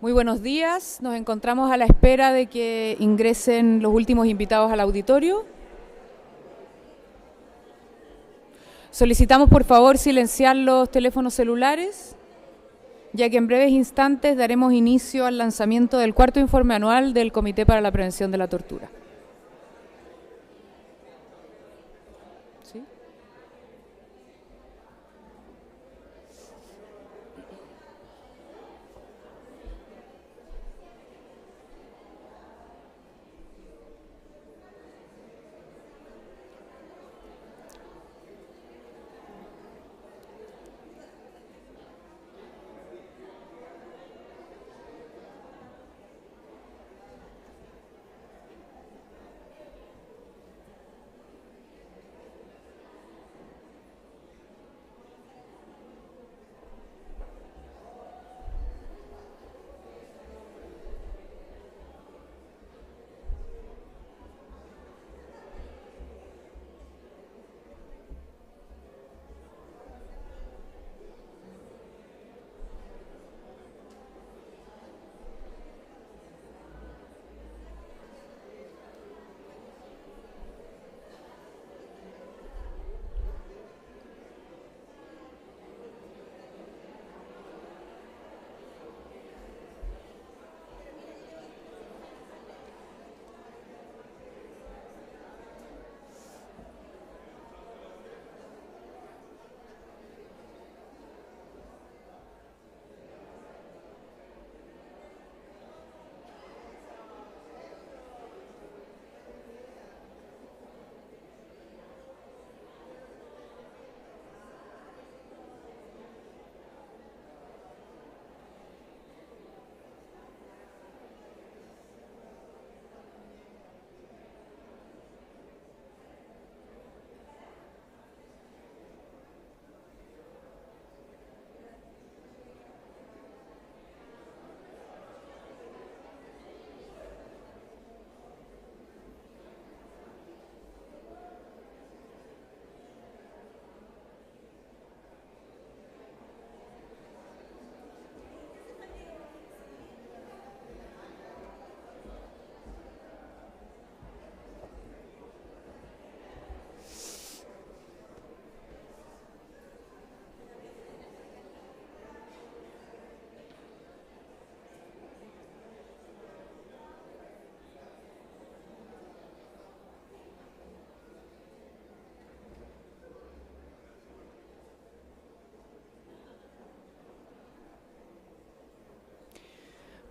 Muy buenos días, nos encontramos a la espera de que ingresen los últimos invitados al auditorio. Solicitamos por favor silenciar los teléfonos celulares, ya que en breves instantes daremos inicio al lanzamiento del cuarto informe anual del Comité para la Prevención de la Tortura. ¿Sí?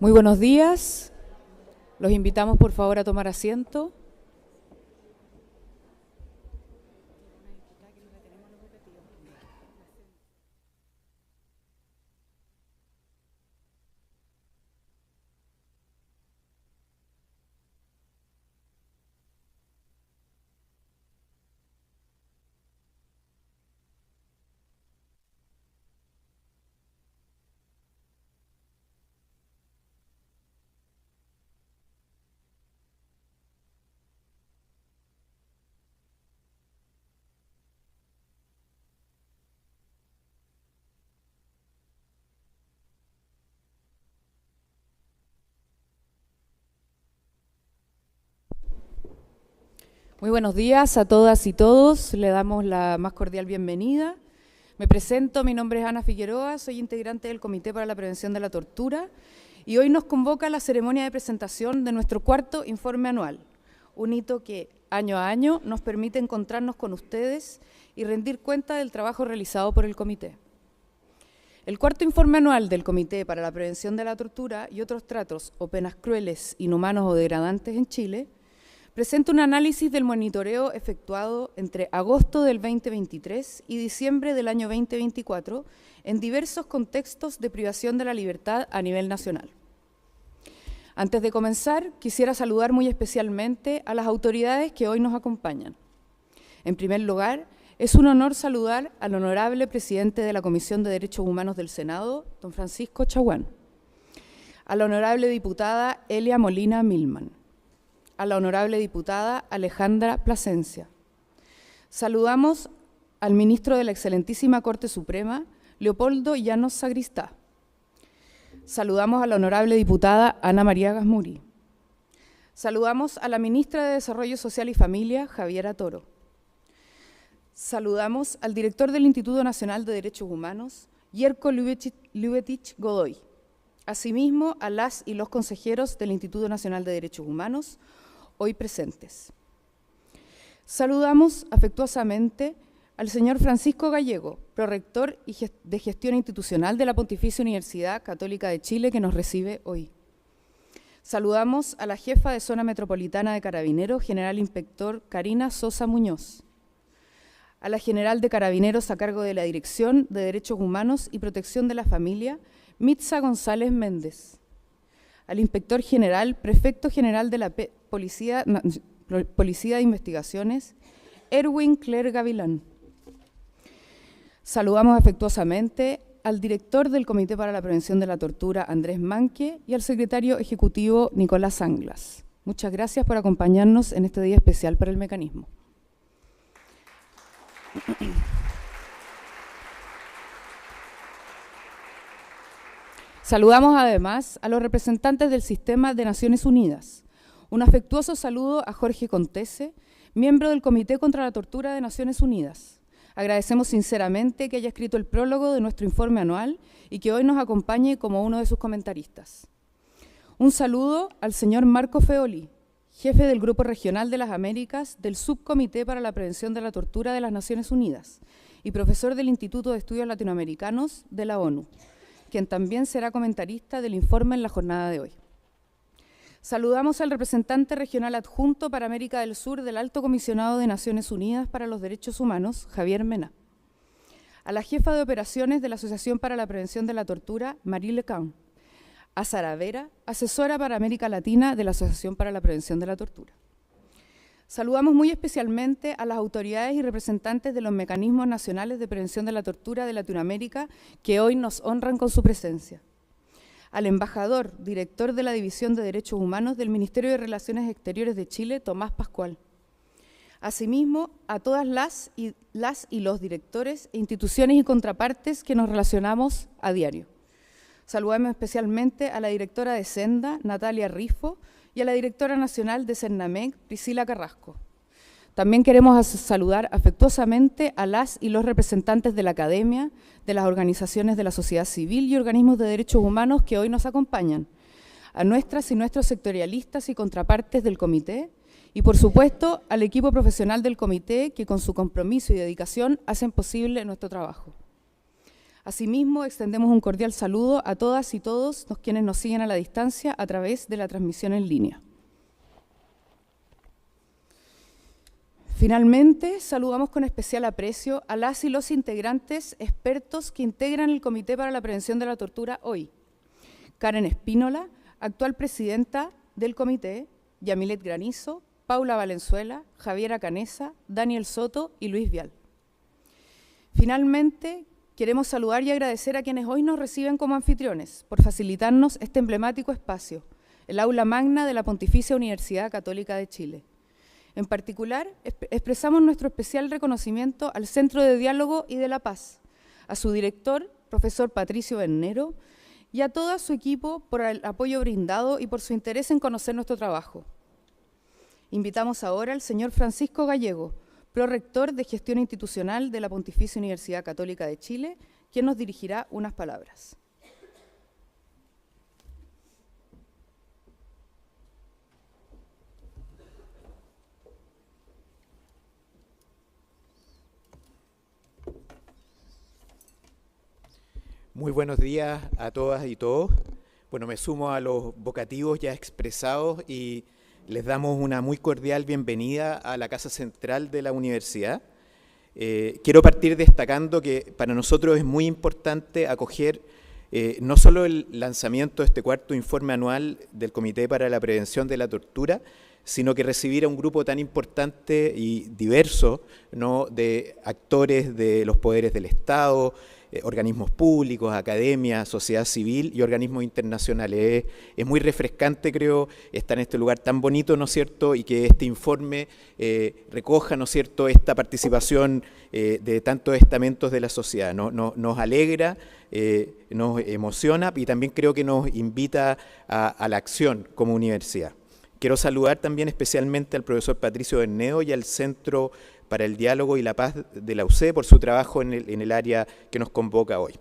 Muy buenos días, los invitamos por favor a tomar asiento. Muy buenos días a todas y todos, le damos la más cordial bienvenida. Me presento, mi nombre es Ana Figueroa, soy integrante del Comité para la Prevención de la Tortura y hoy nos convoca a la ceremonia de presentación de nuestro cuarto informe anual, un hito que año a año nos permite encontrarnos con ustedes y rendir cuenta del trabajo realizado por el Comité. El cuarto informe anual del Comité para la Prevención de la Tortura y otros tratos o penas crueles, inhumanos o degradantes en Chile presenta un análisis del monitoreo efectuado entre agosto del 2023 y diciembre del año 2024 en diversos contextos de privación de la libertad a nivel nacional. Antes de comenzar, quisiera saludar muy especialmente a las autoridades que hoy nos acompañan. En primer lugar, es un honor saludar al honorable presidente de la Comisión de Derechos Humanos del Senado, don Francisco Chaguán, a la honorable diputada Elia Molina Milman, a la honorable diputada Alejandra Plasencia. Saludamos al ministro de la Excelentísima Corte Suprema, Leopoldo Llanos Sagristá. Saludamos a la honorable diputada Ana María Gasmuri. Saludamos a la ministra de Desarrollo Social y Familia, Javiera Toro. Saludamos al director del Instituto Nacional de Derechos Humanos, Jerko Ljubetić Godoy. Asimismo, a las y los consejeros del Instituto Nacional de Derechos Humanos, hoy presentes. Saludamos afectuosamente al señor Francisco Gallego, prorector de Gestión Institucional de la Pontificia Universidad Católica de Chile, que nos recibe hoy. Saludamos a la jefa de Zona Metropolitana de Carabineros, General Inspector Karina Sosa Muñoz. A la general de Carabineros a cargo de la Dirección de Derechos Humanos y Protección de la Familia, Mitza González Méndez. Al inspector general, prefecto general de la Policía de Investigaciones, Erwin Cler Gavilán. Saludamos afectuosamente al director del Comité para la Prevención de la Tortura, Andrés Manque, y al secretario ejecutivo, Nicolás Anglas. Muchas gracias por acompañarnos en este día especial para el mecanismo. Saludamos además a los representantes del Sistema de Naciones Unidas. Un afectuoso saludo a Jorge Contese, miembro del Comité contra la Tortura de Naciones Unidas. Agradecemos sinceramente que haya escrito el prólogo de nuestro informe anual y que hoy nos acompañe como uno de sus comentaristas. Un saludo al señor Marco Feoli, jefe del Grupo Regional de las Américas del Subcomité para la Prevención de la Tortura de las Naciones Unidas y profesor del Instituto de Estudios Latinoamericanos de la ONU, quien también será comentarista del informe en la jornada de hoy. Saludamos al representante regional adjunto para América del Sur del Alto Comisionado de Naciones Unidas para los Derechos Humanos, Javier Mena. A la jefa de operaciones de la Asociación para la Prevención de la Tortura, Marie Lecam. A Sara Vera, asesora para América Latina de la Asociación para la Prevención de la Tortura. Saludamos muy especialmente a las autoridades y representantes de los mecanismos nacionales de prevención de la tortura de Latinoamérica que hoy nos honran con su presencia. Al embajador, director de la División de Derechos Humanos del Ministerio de Relaciones Exteriores de Chile, Tomás Pascual. Asimismo, a todas las y los directores, instituciones y contrapartes que nos relacionamos a diario. Saludamos especialmente a la directora de Senda, Natalia Rifo, y a la directora nacional de Cernamec, Priscila Carrasco. También queremos saludar afectuosamente a las y los representantes de la academia, de las organizaciones de la sociedad civil y organismos de derechos humanos que hoy nos acompañan, a nuestras y nuestros sectorialistas y contrapartes del comité, y por supuesto al equipo profesional del comité que con su compromiso y dedicación hacen posible nuestro trabajo. Asimismo, extendemos un cordial saludo a todas y todos los quienes nos siguen a la distancia a través de la transmisión en línea. Finalmente, saludamos con especial aprecio a las y los integrantes expertos que integran el Comité para la Prevención de la Tortura hoy. Karen Espínola, actual presidenta del comité, Yamilet Granizo, Paula Valenzuela, Javiera Canesa, Daniel Soto y Luis Vial. Finalmente, queremos saludar y agradecer a quienes hoy nos reciben como anfitriones por facilitarnos este emblemático espacio, el aula magna de la Pontificia Universidad Católica de Chile. En particular, expresamos nuestro especial reconocimiento al Centro de Diálogo y de la Paz, a su director, profesor Patricio Bernero, y a todo su equipo por el apoyo brindado y por su interés en conocer nuestro trabajo. Invitamos ahora al señor Francisco Gallego, prorector de Gestión Institucional de la Pontificia Universidad Católica de Chile, quien nos dirigirá unas palabras. Muy buenos días a todas y todos. Bueno, me sumo a los vocativos ya expresados y les damos una muy cordial bienvenida a la Casa Central de la Universidad. Quiero partir destacando que para nosotros es muy importante acoger no solo el lanzamiento de este cuarto informe anual del Comité para la Prevención de la Tortura, sino que recibir a un grupo tan importante y diverso, ¿no?, de actores de los poderes del Estado, organismos públicos, academia, sociedad civil y organismos internacionales. Es muy refrescante, creo, estar en este lugar tan bonito, ¿no es cierto?, y que este informe recoja, ¿no es cierto?, esta participación de tantos estamentos de la sociedad. Nos alegra, nos emociona y también creo que nos invita a la acción como universidad. Quiero saludar también especialmente al profesor Patricio Berneo y al Centro para el Diálogo y la Paz de la UC por su trabajo en el área que nos convoca hoy.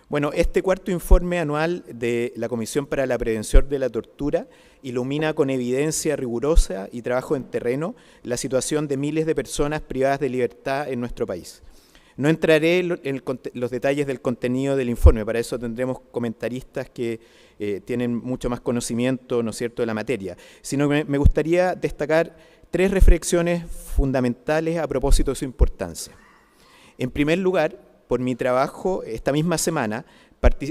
Bueno, este cuarto informe anual de la Comisión para la Prevención de la Tortura ilumina con evidencia rigurosa y trabajo en terreno la situación de miles de personas privadas de libertad en nuestro país. No entraré en los detalles del contenido del informe, para eso tendremos comentaristas que tienen mucho más conocimiento, ¿no es cierto?, de la materia, sino que me gustaría destacar 3 reflexiones fundamentales a propósito de su importancia. En primer lugar, por mi trabajo, esta misma semana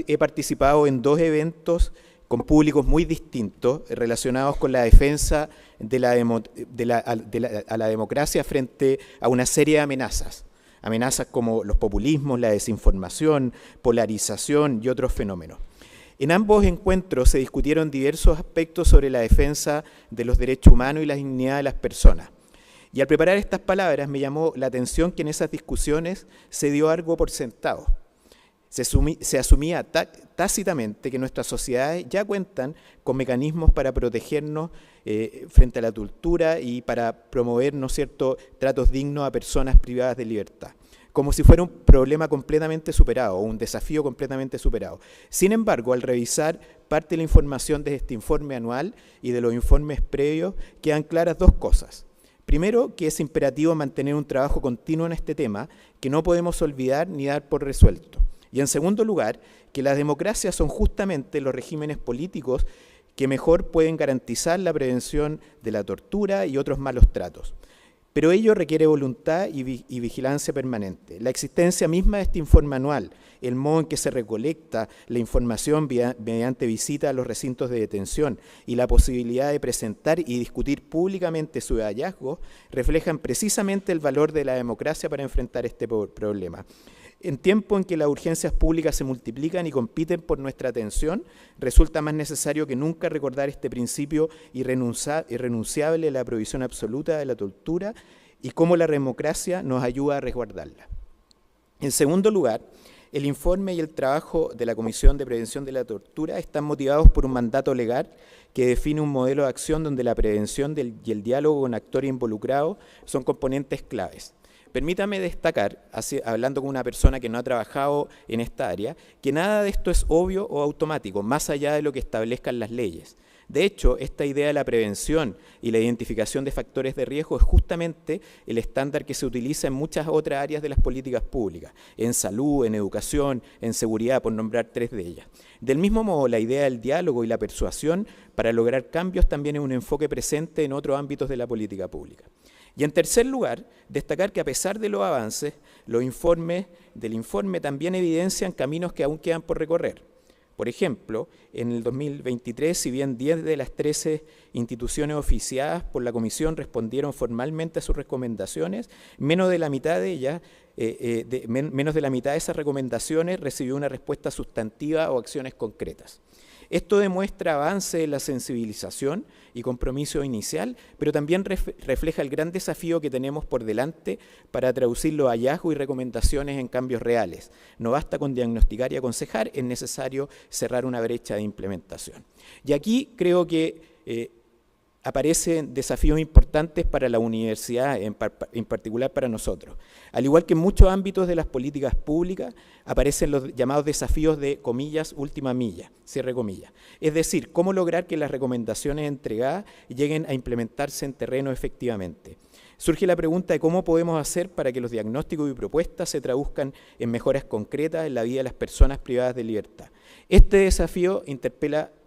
he participado en 2 eventos con públicos muy distintos relacionados con la defensa de la democracia frente a una serie de amenazas. Amenazas como los populismos, la desinformación, polarización y otros fenómenos. En ambos encuentros se discutieron diversos aspectos sobre la defensa de los derechos humanos y la dignidad de las personas. Y al preparar estas palabras me llamó la atención que en esas discusiones se dio algo por sentado. Se asumía tácitamente que nuestras sociedades ya cuentan con mecanismos para protegernos frente a la tortura y para promover, ¿no es cierto?, tratos dignos a personas privadas de libertad, como si fuera un problema completamente superado o un desafío completamente superado. Sin embargo, al revisar parte de la información de este informe anual y de los informes previos, quedan claras 2 cosas. Primero, que es imperativo mantener un trabajo continuo en este tema que no podemos olvidar ni dar por resuelto. Y en segundo lugar, que las democracias son justamente los regímenes políticos que mejor pueden garantizar la prevención de la tortura y otros malos tratos. Pero ello requiere voluntad y vigilancia permanente. La existencia misma de este informe anual, el modo en que se recolecta la información mediante visita a los recintos de detención y la posibilidad de presentar y discutir públicamente sus hallazgos, reflejan precisamente el valor de la democracia para enfrentar este problema. En tiempo en que las urgencias públicas se multiplican y compiten por nuestra atención, resulta más necesario que nunca recordar este principio irrenunciable de la prohibición absoluta de la tortura y cómo la democracia nos ayuda a resguardarla. En segundo lugar, el informe y el trabajo de la Comisión de Prevención de la Tortura están motivados por un mandato legal que define un modelo de acción donde la prevención y el diálogo con actores involucrados son componentes claves. Permítame destacar, hablando con una persona que no ha trabajado en esta área, que nada de esto es obvio o automático, más allá de lo que establezcan las leyes. De hecho, esta idea de la prevención y la identificación de factores de riesgo es justamente el estándar que se utiliza en muchas otras áreas de las políticas públicas, en salud, en educación, en seguridad, por nombrar 3 de ellas. Del mismo modo, la idea del diálogo y la persuasión para lograr cambios también es un enfoque presente en otros ámbitos de la política pública. Y en tercer lugar, destacar que a pesar de los avances, los informes del informe también evidencian caminos que aún quedan por recorrer. Por ejemplo, en el 2023, si bien 10 de las 13 instituciones oficiadas por la Comisión respondieron formalmente a sus recomendaciones, menos de la mitad de ellas, menos de la mitad de esas recomendaciones recibió una respuesta sustantiva o acciones concretas. Esto demuestra avance en la sensibilización y compromiso inicial, pero también refleja el gran desafío que tenemos por delante para traducir los hallazgos y recomendaciones en cambios reales. No basta con diagnosticar y aconsejar, es necesario cerrar una brecha de implementación. Y aquí creo que aparecen desafíos importantes para la universidad, en particular para nosotros. Al igual que en muchos ámbitos de las políticas públicas, aparecen los llamados desafíos de, comillas, última milla, cierre comillas. Es decir, cómo lograr que las recomendaciones entregadas lleguen a implementarse en terreno efectivamente. Surge la pregunta de cómo podemos hacer para que los diagnósticos y propuestas se traduzcan en mejoras concretas en la vida de las personas privadas de libertad. Este desafío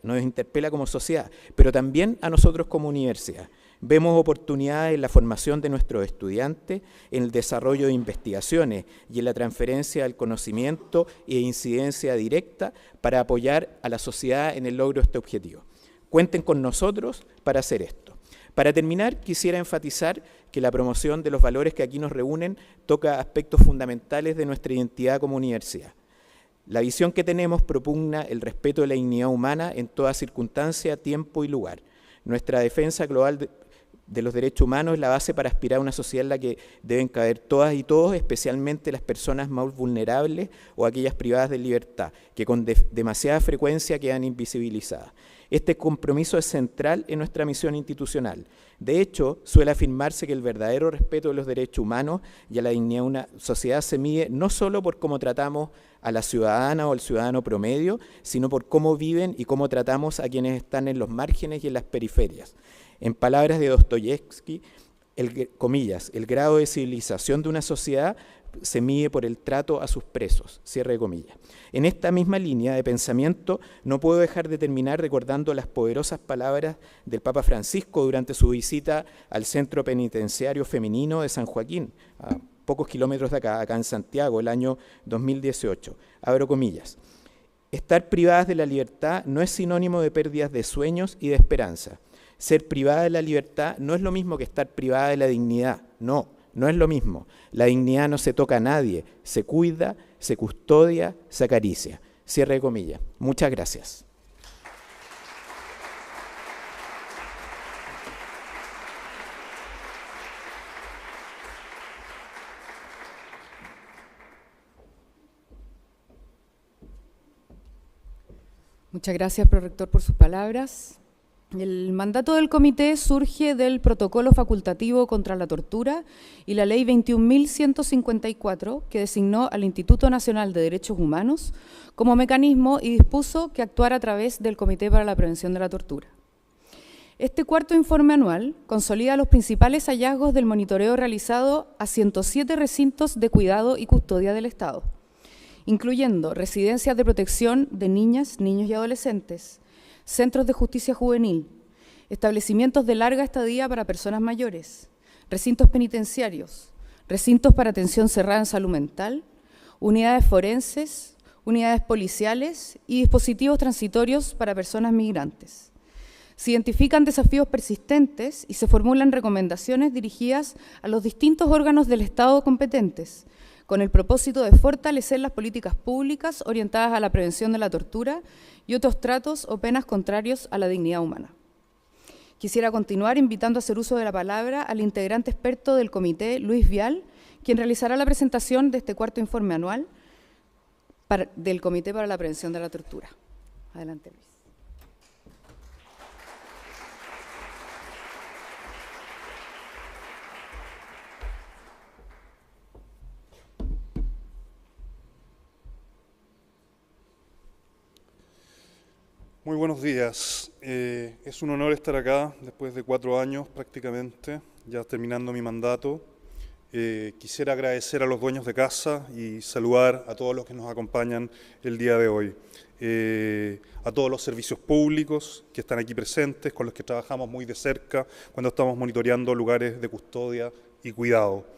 nos interpela como sociedad, pero también a nosotros como universidad. Vemos oportunidades en la formación de nuestros estudiantes, en el desarrollo de investigaciones y en la transferencia del conocimiento e incidencia directa para apoyar a la sociedad en el logro de este objetivo. Cuenten con nosotros para hacer esto. Para terminar, quisiera enfatizar que la promoción de los valores que aquí nos reúnen toca aspectos fundamentales de nuestra identidad como universidad. La visión que tenemos propugna el respeto de la dignidad humana en toda circunstancia, tiempo y lugar. Nuestra defensa global de los derechos humanos es la base para aspirar a una sociedad en la que deben caber todas y todos, especialmente las personas más vulnerables o aquellas privadas de libertad, que con demasiada frecuencia quedan invisibilizadas. Este compromiso es central en nuestra misión institucional. De hecho, suele afirmarse que el verdadero respeto de los derechos humanos y a la dignidad de una sociedad se mide no solo por cómo tratamos a la ciudadana o al ciudadano promedio, sino por cómo viven y cómo tratamos a quienes están en los márgenes y en las periferias. En palabras de Dostoyevsky, comillas, el grado de civilización de una sociedad se mide por el trato a sus presos, cierre de comillas. En esta misma línea de pensamiento no puedo dejar de terminar recordando las poderosas palabras del Papa Francisco durante su visita al Centro Penitenciario Femenino de San Joaquín, a pocos kilómetros de acá en Santiago, el año 2018. Abro comillas. Estar privadas de la libertad no es sinónimo de pérdidas de sueños y de esperanza. Ser privada de la libertad no es lo mismo que estar privada de la dignidad, no es lo mismo. La dignidad no se toca a nadie, se cuida, se custodia, se acaricia. Cierre de comillas. Muchas gracias. Muchas gracias, prorector, por sus palabras. El mandato del comité surge del Protocolo Facultativo contra la Tortura y la Ley 21.154, que designó al Instituto Nacional de Derechos Humanos como mecanismo y dispuso que actuara a través del Comité para la Prevención de la Tortura. Este cuarto informe anual consolida los principales hallazgos del monitoreo realizado a 107 recintos de cuidado y custodia del Estado, incluyendo residencias de protección de niñas, niños y adolescentes, centros de justicia juvenil, establecimientos de larga estadía para personas mayores, recintos penitenciarios, recintos para atención cerrada en salud mental, unidades forenses, unidades policiales y dispositivos transitorios para personas migrantes. Se identifican desafíos persistentes y se formulan recomendaciones dirigidas a los distintos órganos del Estado competentes, con el propósito de fortalecer las políticas públicas orientadas a la prevención de la tortura y otros tratos o penas contrarios a la dignidad humana. Quisiera continuar invitando a hacer uso de la palabra al integrante experto del comité, Luis Vial, quien realizará la presentación de este cuarto informe anual del Comité para la Prevención de la Tortura. Adelante, Luis. Muy buenos días. Es un honor estar acá después de 4 años prácticamente, ya terminando mi mandato. Quisiera agradecer a los dueños de casa y saludar a todos los que nos acompañan el día de hoy. A todos los servicios públicos que están aquí presentes, con los que trabajamos muy de cerca cuando estamos monitoreando lugares de custodia y cuidado.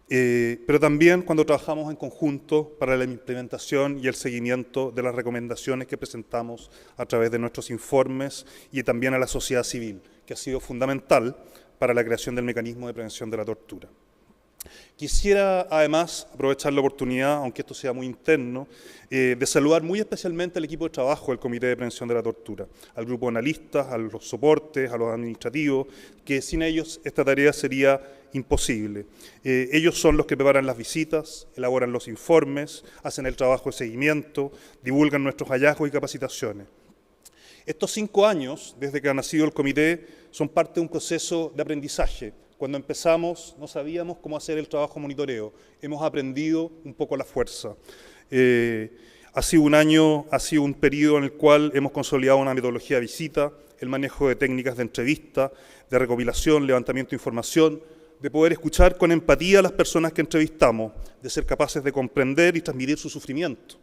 Pero también cuando trabajamos en conjunto para la implementación y el seguimiento de las recomendaciones que presentamos a través de nuestros informes y también a la sociedad civil, que ha sido fundamental para la creación del mecanismo de prevención de la tortura. Quisiera además aprovechar la oportunidad, aunque esto sea muy interno, de saludar muy especialmente al equipo de trabajo del Comité de Prevención de la Tortura, al grupo de analistas, a los soportes, a los administrativos, que sin ellos esta tarea sería imposible. Ellos son los que preparan las visitas, elaboran los informes, hacen el trabajo de seguimiento, divulgan nuestros hallazgos y capacitaciones. Estos 5 años, desde que ha nacido el comité, son parte de un proceso de aprendizaje. Cuando empezamos no sabíamos cómo hacer el trabajo monitoreo, hemos aprendido un poco a la fuerza. Ha sido un periodo en el cual hemos consolidado una metodología de visita, el manejo de técnicas de entrevista, de recopilación, levantamiento de información, de poder escuchar con empatía a las personas que entrevistamos, de ser capaces de comprender y transmitir su sufrimiento,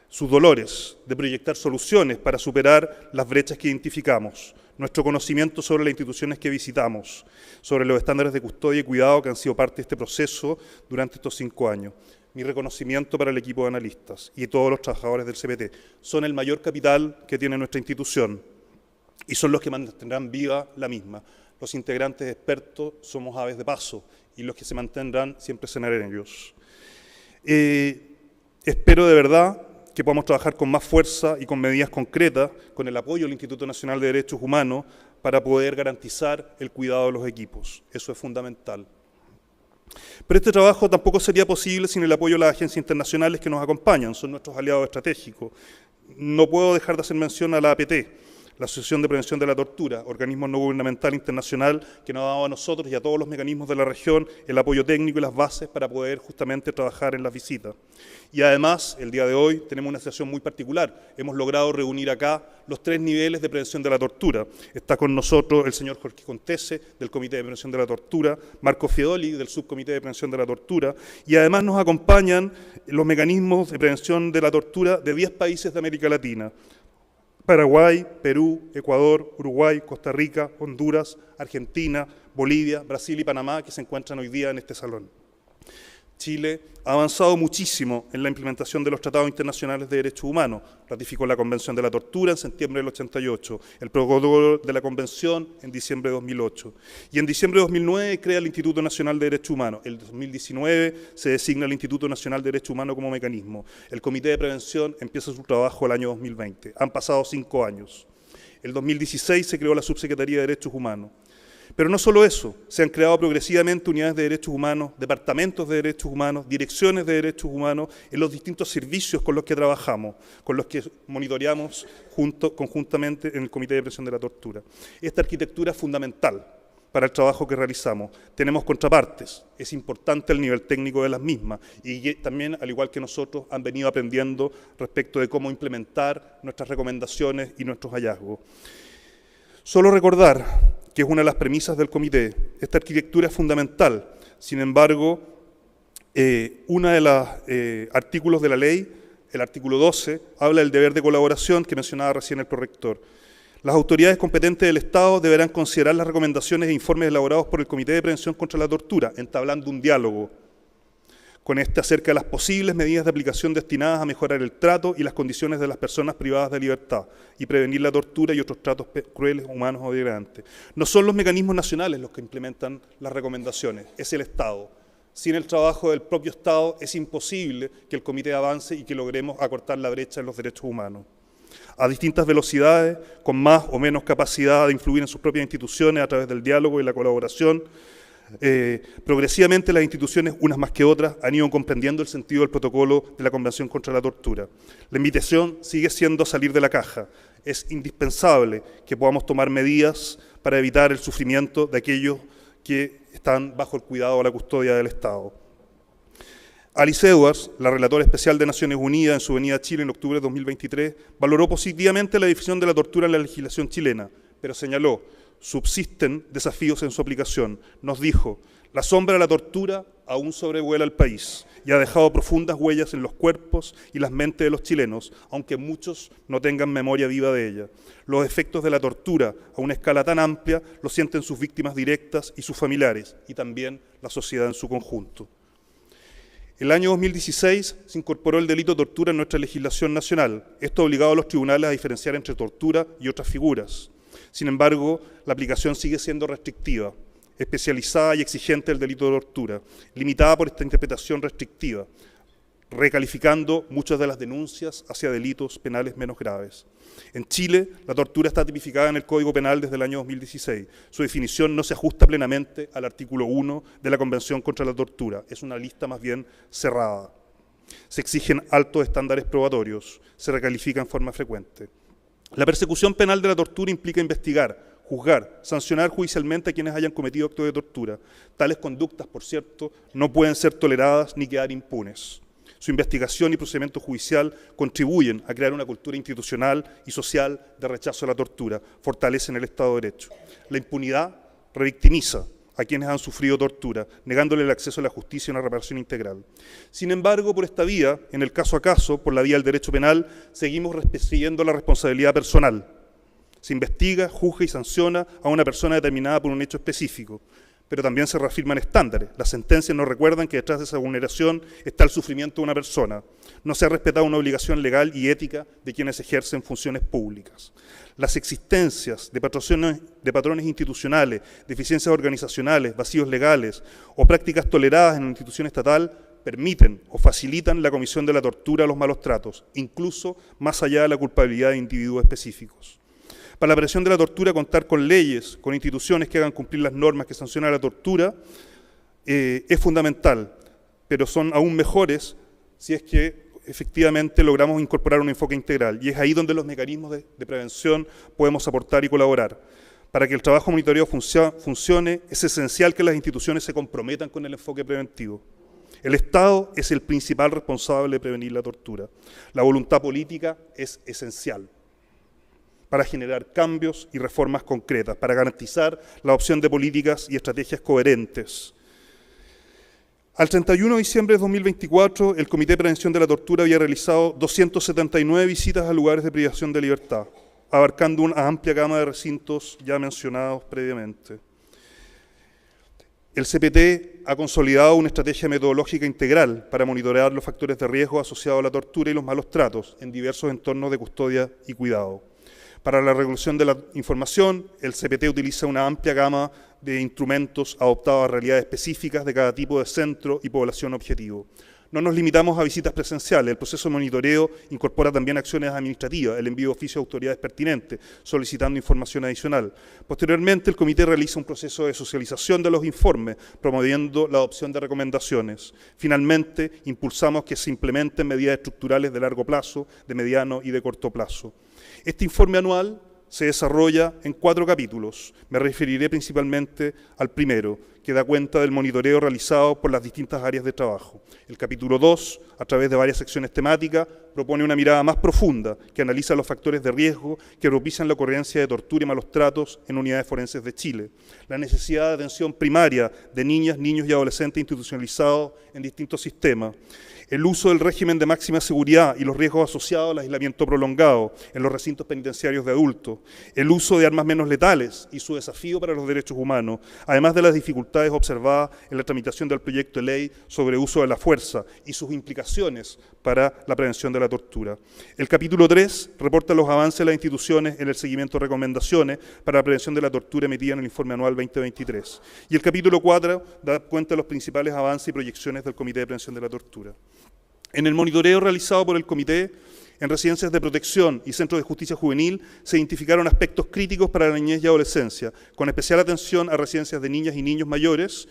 sus dolores, de proyectar soluciones para superar las brechas que identificamos, nuestro conocimiento sobre las instituciones que visitamos, sobre los estándares de custodia y cuidado que han sido parte de este proceso durante estos 5 años. Mi reconocimiento para el equipo de analistas y todos los trabajadores del CPT. Son el mayor capital que tiene nuestra institución y son los que mantendrán viva la misma. Los integrantes expertos somos aves de paso y los que se mantendrán siempre serán ellos. Espero de verdad que podamos trabajar con más fuerza y con medidas concretas, con el apoyo del Instituto Nacional de Derechos Humanos, para poder garantizar el cuidado de los equipos. Eso es fundamental. Pero este trabajo tampoco sería posible sin el apoyo de las agencias internacionales que nos acompañan, son nuestros aliados estratégicos. No puedo dejar de hacer mención a la APT, la Asociación de Prevención de la Tortura, organismo no gubernamental internacional que nos ha dado a nosotros y a todos los mecanismos de la región el apoyo técnico y las bases para poder justamente trabajar en las visitas. Y además, el día de hoy tenemos una situación muy particular. Hemos logrado reunir acá los 3 niveles de prevención de la tortura. Está con nosotros el señor Jorge Contese, del Comité de Prevención de la Tortura, Marco Fiedoli, del Subcomité de Prevención de la Tortura, y además nos acompañan los mecanismos de prevención de la tortura de 10 países de América Latina: Paraguay, Perú, Ecuador, Uruguay, Costa Rica, Honduras, Argentina, Bolivia, Brasil y Panamá, que se encuentran hoy día en este salón. Chile ha avanzado muchísimo en la implementación de los tratados internacionales de derechos humanos. Ratificó la Convención de la Tortura en septiembre del 88, el protocolo de la Convención en diciembre de 2008. Y en diciembre de 2009 crea el Instituto Nacional de Derechos Humanos. En 2019 se designa el Instituto Nacional de Derechos Humanos como mecanismo. El Comité de Prevención empieza su trabajo el año 2020. Han pasado 5 años. En 2016 se creó la Subsecretaría de Derechos Humanos. Pero no solo eso, se han creado progresivamente unidades de derechos humanos, departamentos de derechos humanos, direcciones de derechos humanos en los distintos servicios con los que trabajamos, con los que monitoreamos conjuntamente en el Comité de Prevención de la Tortura. Esta arquitectura es fundamental para el trabajo que realizamos. Tenemos contrapartes, es importante el nivel técnico de las mismas y también, al igual que nosotros, han venido aprendiendo respecto de cómo implementar nuestras recomendaciones y nuestros hallazgos. Solo recordar que es una de las premisas del comité. Esta arquitectura es fundamental. Sin embargo, uno de los artículos de la ley, el artículo 12, habla del deber de colaboración que mencionaba recién el prorector. Las autoridades competentes del Estado deberán considerar las recomendaciones e informes elaborados por el Comité de Prevención contra la Tortura, entablando un diálogo con acerca de las posibles medidas de aplicación destinadas a mejorar el trato y las condiciones de las personas privadas de libertad y prevenir la tortura y otros tratos crueles, humanos o degradantes. No son los mecanismos nacionales los que implementan las recomendaciones, es el Estado. Sin el trabajo del propio Estado es imposible que el comité avance y que logremos acortar la brecha en los derechos humanos. A distintas velocidades, con más o menos capacidad de influir en sus propias instituciones a través del diálogo y la colaboración, progresivamente las instituciones, unas más que otras, han ido comprendiendo el sentido del protocolo de la Convención contra la Tortura. La invitación sigue siendo salir de la caja. Es indispensable que podamos tomar medidas para evitar el sufrimiento de aquellos que están bajo el cuidado o la custodia del Estado. Alice Edwards, la relatora especial de Naciones Unidas en su venida a Chile en octubre de 2023, valoró positivamente la definición de la tortura en la legislación chilena, pero señaló: subsisten desafíos en su aplicación. Nos dijo: la sombra de la tortura aún sobrevuela el país y ha dejado profundas huellas en los cuerpos y las mentes de los chilenos, aunque muchos no tengan memoria viva de ella. Los efectos de la tortura a una escala tan amplia los sienten sus víctimas directas y sus familiares, y también la sociedad en su conjunto. El año 2016 se incorporó el delito de tortura en nuestra legislación nacional. Esto ha obligado a los tribunales a diferenciar entre tortura y otras figuras. Sin embargo, la aplicación sigue siendo restrictiva, especializada y exigente del delito de tortura, limitada por esta interpretación restrictiva, recalificando muchas de las denuncias hacia delitos penales menos graves. En Chile, la tortura está tipificada en el Código Penal desde el año 2016. Su definición no se ajusta plenamente al artículo 1 de la Convención contra la Tortura. Es una lista más bien cerrada. Se exigen altos estándares probatorios, se recalifica en forma frecuente. La persecución penal de la tortura implica investigar, juzgar, sancionar judicialmente a quienes hayan cometido actos de tortura. Tales conductas, por cierto, no pueden ser toleradas ni quedar impunes. Su investigación y procedimiento judicial contribuyen a crear una cultura institucional y social de rechazo a la tortura, fortalecen el Estado de Derecho. La impunidad revictimiza a quienes han sufrido tortura, negándole el acceso a la justicia y una reparación integral. Sin embargo, por esta vía, en el caso a caso, por la vía del derecho penal, seguimos persiguiendo la responsabilidad personal. Se investiga, juzga y sanciona a una persona determinada por un hecho específico. pero también se reafirman estándares. Las sentencias nos recuerdan que detrás de esa vulneración está el sufrimiento de una persona. No se ha respetado una obligación legal y ética de quienes ejercen funciones públicas. Las existencias de patrones institucionales, deficiencias organizacionales, vacíos legales o prácticas toleradas en una institución estatal permiten o facilitan la comisión de la tortura o los malos tratos, incluso más allá de la culpabilidad de individuos específicos. Para la prevención de la tortura, contar con leyes, con instituciones que hagan cumplir las normas que sancionan la tortura es fundamental, pero son aún mejores si es que efectivamente logramos incorporar un enfoque integral. Y es ahí donde los mecanismos de prevención podemos aportar y colaborar. Para que el trabajo monitoreo funcione, es esencial que las instituciones se comprometan con el enfoque preventivo. El Estado es el principal responsable de prevenir la tortura. La voluntad política es esencial para generar cambios y reformas concretas, para garantizar la opción de políticas y estrategias coherentes. Al 31 de diciembre de 2024, el Comité de Prevención de la Tortura había realizado 279 visitas a lugares de privación de libertad, abarcando una amplia gama de recintos ya mencionados previamente. El CPT ha consolidado una estrategia metodológica integral para monitorear los factores de riesgo asociados a la tortura y los malos tratos en diversos entornos de custodia y cuidado. Para la regulación de la información, el CPT utiliza una amplia gama de instrumentos adoptados a realidades específicas de cada tipo de centro y población objetivo. No nos limitamos a visitas presenciales, el proceso de monitoreo incorpora también acciones administrativas, el envío de oficio a autoridades pertinentes, solicitando información adicional. Posteriormente, el comité realiza un proceso de socialización de los informes, promoviendo la adopción de recomendaciones. Finalmente, impulsamos que se implementen medidas estructurales de largo plazo, de mediano y de corto plazo. Este informe anual se desarrolla en 4 capítulos. Me referiré principalmente al primero, que da cuenta del monitoreo realizado por las distintas áreas de trabajo. El capítulo 2, a través de varias secciones temáticas, propone una mirada más profunda que analiza los factores de riesgo que propician la ocurrencia de tortura y malos tratos en unidades forenses de Chile, la necesidad de atención primaria de niñas, niños y adolescentes institucionalizados en distintos sistemas, el uso del régimen de máxima seguridad y los riesgos asociados al aislamiento prolongado en los recintos penitenciarios de adultos, el uso de armas menos letales y su desafío para los derechos humanos, además de las dificultades observadas en la tramitación del proyecto de ley sobre uso de la fuerza y sus implicaciones para la prevención de la tortura. El capítulo 3 reporta los avances de las instituciones en el seguimiento de recomendaciones para la prevención de la tortura emitida en el informe anual 2023. Y el capítulo 4 da cuenta de los principales avances y proyecciones del Comité de Prevención de la Tortura. En el monitoreo realizado por el Comité, en residencias de protección y centros de justicia juvenil, se identificaron aspectos críticos para la niñez y adolescencia, con especial atención a residencias de niñas y niños mayores,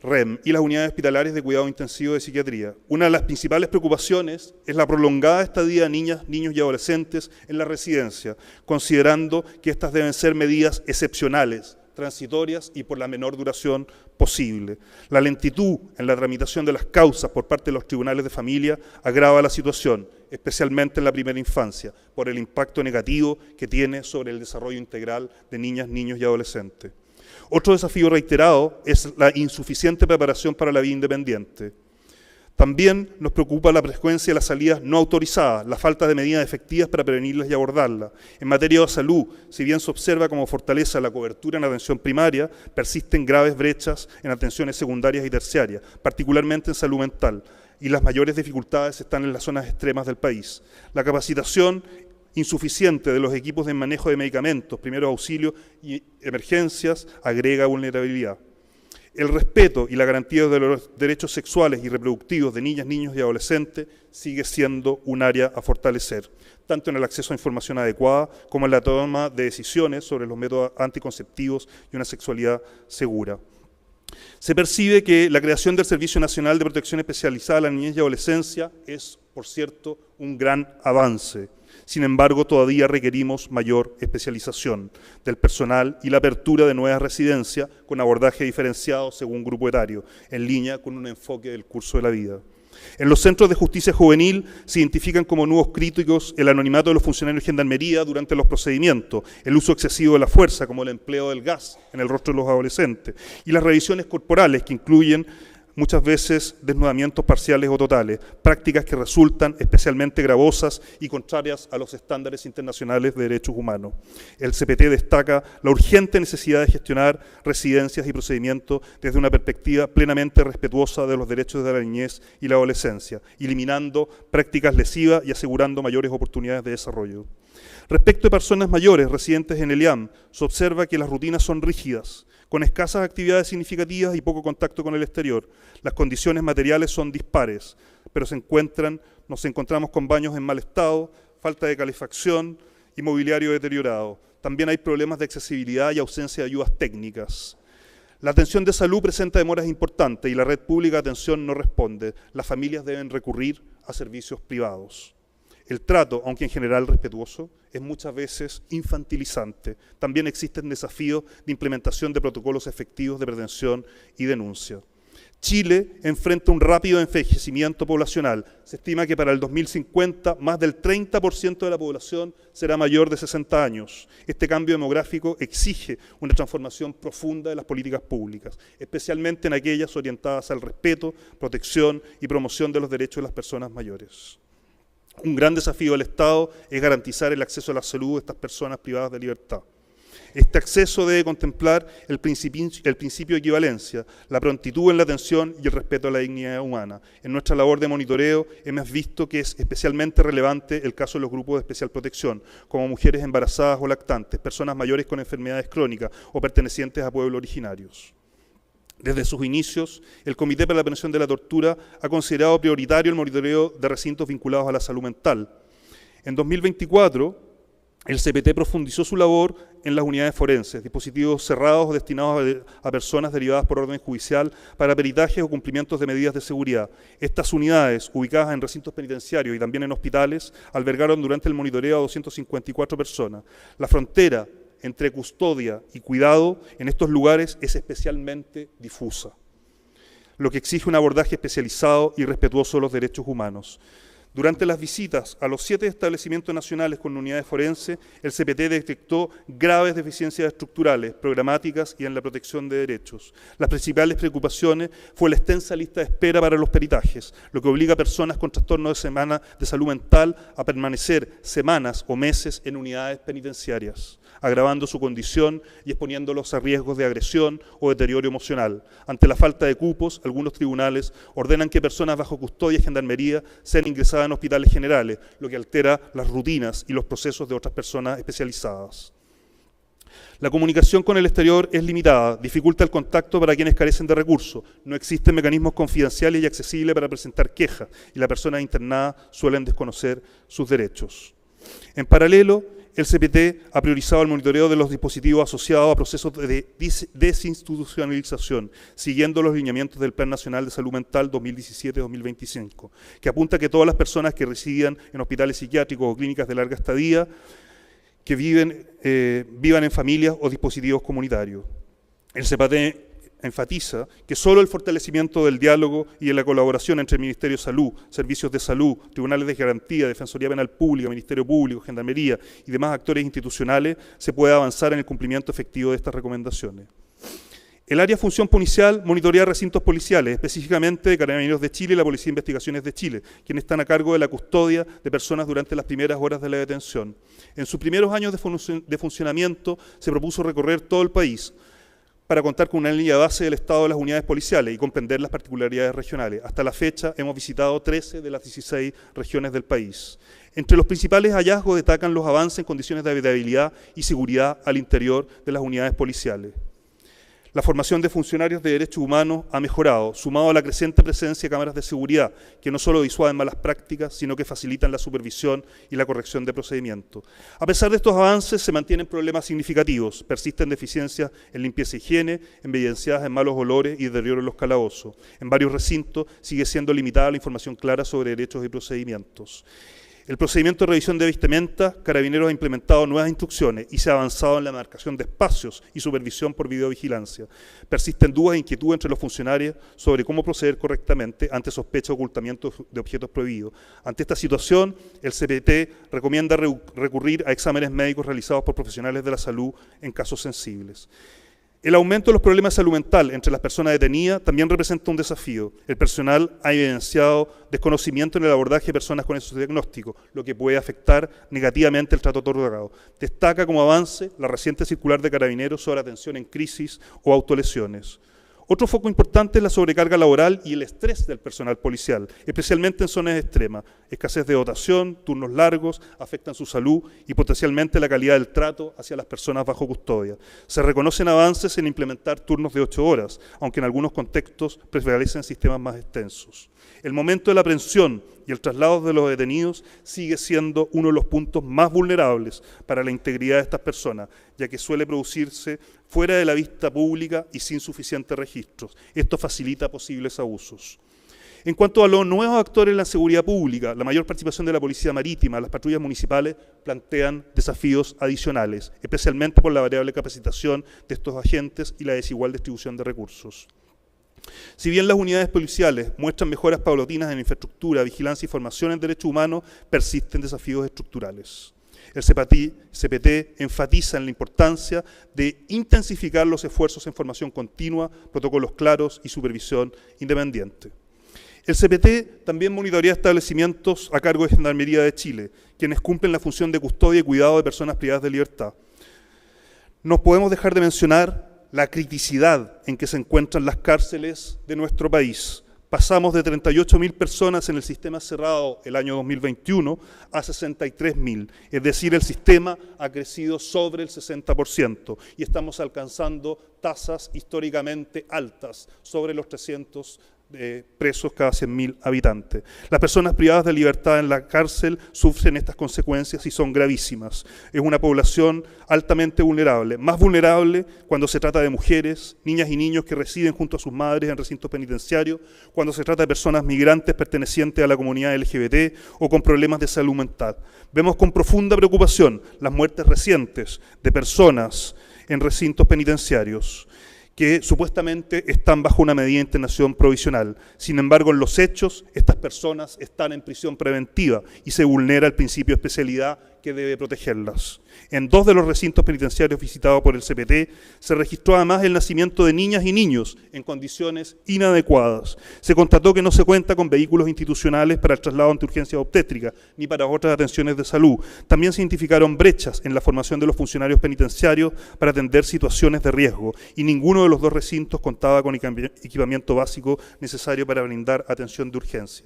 REM, y las unidades hospitalarias de cuidado intensivo de psiquiatría. Una de las principales preocupaciones es la prolongada estadía de niñas, niños y adolescentes en la residencia, considerando que estas deben ser medidas excepcionales, transitorias y por la menor duración posible. La lentitud en la tramitación de las causas por parte de los tribunales de familia agrava la situación, especialmente en la primera infancia, por el impacto negativo que tiene sobre el desarrollo integral de niñas, niños y adolescentes. Otro desafío reiterado es la insuficiente preparación para la vida independiente. También nos preocupa la frecuencia de las salidas no autorizadas, la falta de medidas efectivas para prevenirlas y abordarlas. En materia de salud, si bien se observa como fortaleza la cobertura en atención primaria, persisten graves brechas en atenciones secundarias y terciarias, particularmente en salud mental, y las mayores dificultades están en las zonas extremas del país. La capacitación insuficiente de los equipos de manejo de medicamentos, primeros auxilios y emergencias agrega vulnerabilidad. El respeto y la garantía de los derechos sexuales y reproductivos de niñas, niños y adolescentes sigue siendo un área a fortalecer, tanto en el acceso a información adecuada como en la toma de decisiones sobre los métodos anticonceptivos y una sexualidad segura. Se percibe que la creación del Servicio Nacional de Protección Especializada a la Niñez y Adolescencia es, por cierto, un gran avance. Sin embargo, todavía requerimos mayor especialización del personal y la apertura de nuevas residencias con abordaje diferenciado según grupo etario, en línea con un enfoque del curso de la vida. En los centros de justicia juvenil se identifican como nuevos críticos el anonimato de los funcionarios de gendarmería durante los procedimientos, el uso excesivo de la fuerza, como el empleo del gas en el rostro de los adolescentes, y las revisiones corporales que incluyen muchas veces desnudamientos parciales o totales, prácticas que resultan especialmente gravosas y contrarias a los estándares internacionales de derechos humanos. El CPT destaca la urgente necesidad de gestionar residencias y procedimientos desde una perspectiva plenamente respetuosa de los derechos de la niñez y la adolescencia, eliminando prácticas lesivas y asegurando mayores oportunidades de desarrollo. Respecto a personas mayores residentes en el IAM, se observa que las rutinas son rígidas, con escasas actividades significativas y poco contacto con el exterior. Las condiciones materiales son dispares, pero nos encontramos con baños en mal estado, falta de calefacción y mobiliario deteriorado. También hay problemas de accesibilidad y ausencia de ayudas técnicas. La atención de salud presenta demoras importantes y la red pública de atención no responde. Las familias deben recurrir a servicios privados. El trato, aunque en general respetuoso, es muchas veces infantilizante. También existen desafíos de implementación de protocolos efectivos de prevención y denuncia. Chile enfrenta un rápido envejecimiento poblacional. Se estima que para el 2050 más del 30% de la población será mayor de 60 años. Este cambio demográfico exige una transformación profunda de las políticas públicas, especialmente en aquellas orientadas al respeto, protección y promoción de los derechos de las personas mayores. Un gran desafío del Estado es garantizar el acceso a la salud de estas personas privadas de libertad. Este acceso debe contemplar el principio de equivalencia, la prontitud en la atención y el respeto a la dignidad humana. En nuestra labor de monitoreo hemos visto que es especialmente relevante el caso de los grupos de especial protección, como mujeres embarazadas o lactantes, personas mayores con enfermedades crónicas o pertenecientes a pueblos originarios. Desde sus inicios, el Comité para la Prevención de la Tortura ha considerado prioritario el monitoreo de recintos vinculados a la salud mental. En 2024, el CPT profundizó su labor en las unidades forenses, dispositivos cerrados destinados a personas derivadas por orden judicial para peritajes o cumplimientos de medidas de seguridad. Estas unidades, ubicadas en recintos penitenciarios y también en hospitales, albergaron durante el monitoreo a 254 personas. La frontera entre custodia y cuidado en estos lugares es especialmente difusa, lo que exige un abordaje especializado y respetuoso de los derechos humanos. Durante las visitas a los 7 establecimientos nacionales con unidades forenses, el CPT detectó graves deficiencias estructurales, programáticas y en la protección de derechos. Las principales preocupaciones fue la extensa lista de espera para los peritajes, lo que obliga a personas con trastornos de salud mental a permanecer semanas o meses en unidades penitenciarias, agravando su condición y exponiéndolos a riesgos de agresión o deterioro emocional. Ante la falta de cupos, algunos tribunales ordenan que personas bajo custodia y gendarmería sean ingresadas en hospitales generales, lo que altera las rutinas y los procesos de otras personas especializadas. La comunicación con el exterior es limitada, dificulta el contacto para quienes carecen de recursos, no existen mecanismos confidenciales y accesibles para presentar quejas y las personas internadas suelen desconocer sus derechos. En paralelo, el CPT ha priorizado el monitoreo de los dispositivos asociados a procesos de desinstitucionalización, siguiendo los lineamientos del Plan Nacional de Salud Mental 2017-2025, que apunta a que todas las personas que residan en hospitales psiquiátricos o clínicas de larga estadía, que vivan en familias o dispositivos comunitarios. El CPT enfatiza que solo el fortalecimiento del diálogo y de la colaboración entre el Ministerio de Salud, Servicios de Salud, Tribunales de Garantía, Defensoría Penal Pública, Ministerio Público, Gendarmería y demás actores institucionales se puede avanzar en el cumplimiento efectivo de estas recomendaciones. El área Función Policial monitorea recintos policiales, específicamente de Carabineros de Chile y la Policía de Investigaciones de Chile, quienes están a cargo de la custodia de personas durante las primeras horas de la detención. En sus primeros años de funcionamiento se propuso recorrer todo el país, para contar con una línea base del estado de las unidades policiales y comprender las particularidades regionales. Hasta la fecha hemos visitado 13 de las 16 regiones del país. Entre los principales hallazgos destacan los avances en condiciones de habitabilidad y seguridad al interior de las unidades policiales. La formación de funcionarios de derechos humanos ha mejorado, sumado a la creciente presencia de cámaras de seguridad, que no solo disuaden malas prácticas, sino que facilitan la supervisión y la corrección de procedimientos. A pesar de estos avances, se mantienen problemas significativos. Persisten deficiencias en limpieza e higiene, evidenciadas en malos olores y deterioro en los calabozos. En varios recintos sigue siendo limitada la información clara sobre derechos y procedimientos. El procedimiento de revisión de vestimenta, Carabineros ha implementado nuevas instrucciones y se ha avanzado en la marcación de espacios y supervisión por videovigilancia. Persisten dudas e inquietudes entre los funcionarios sobre cómo proceder correctamente ante sospecha de ocultamiento de objetos prohibidos. Ante esta situación, el CPT recomienda recurrir a exámenes médicos realizados por profesionales de la salud en casos sensibles. El aumento de los problemas de salud mental entre las personas detenidas también representa un desafío. El personal ha evidenciado desconocimiento en el abordaje de personas con esos diagnósticos, lo que puede afectar negativamente el trato otorgado. Destaca como avance la reciente circular de Carabineros sobre atención en crisis o autolesiones. Otro foco importante es la sobrecarga laboral y el estrés del personal policial, especialmente en zonas extremas. Escasez de dotación, turnos largos, afectan su salud y potencialmente la calidad del trato hacia las personas bajo custodia. Se reconocen avances en implementar turnos de 8 horas, aunque en algunos contextos prevalecen sistemas más extensos. El momento de la aprehensión y el traslado de los detenidos sigue siendo uno de los puntos más vulnerables para la integridad de estas personas, ya que suele producirse fuera de la vista pública y sin suficientes registros. Esto facilita posibles abusos. En cuanto a los nuevos actores en la seguridad pública, la mayor participación de la Policía Marítima, las patrullas municipales plantean desafíos adicionales, especialmente por la variable capacitación de estos agentes y la desigual distribución de recursos. Si bien las unidades policiales muestran mejoras paulatinas en infraestructura, vigilancia y formación en derechos humanos, persisten desafíos estructurales. El CPT enfatiza en la importancia de intensificar los esfuerzos en formación continua, protocolos claros y supervisión independiente. El CPT también monitorea establecimientos a cargo de Gendarmería de Chile, quienes cumplen la función de custodia y cuidado de personas privadas de libertad. No podemos dejar de mencionar la criticidad en que se encuentran las cárceles de nuestro país. Pasamos de 38.000 personas en el sistema cerrado el año 2021 a 63.000, es decir, el sistema ha crecido sobre el 60% y estamos alcanzando tasas históricamente altas, sobre los 300 presos cada 100.000 habitantes. Las personas privadas de libertad en la cárcel sufren estas consecuencias y son gravísimas. Es una población altamente vulnerable, más vulnerable cuando se trata de mujeres, niñas y niños que residen junto a sus madres en recintos penitenciarios, cuando se trata de personas migrantes pertenecientes a la comunidad LGBT o con problemas de salud mental. Vemos con profunda preocupación las muertes recientes de personas en recintos penitenciarios que supuestamente están bajo una medida de internación provisional. Sin embargo, en los hechos, estas personas están en prisión preventiva y se vulnera el principio de especialidad que debe protegerlas. En 2 de los recintos penitenciarios visitados por el CPT se registró además el nacimiento de niñas y niños en condiciones inadecuadas. Se constató que no se cuenta con vehículos institucionales para el traslado ante urgencias obstétricas ni para otras atenciones de salud. También se identificaron brechas en la formación de los funcionarios penitenciarios para atender situaciones de riesgo y ninguno de los 2 recintos contaba con equipamiento básico necesario para brindar atención de urgencia.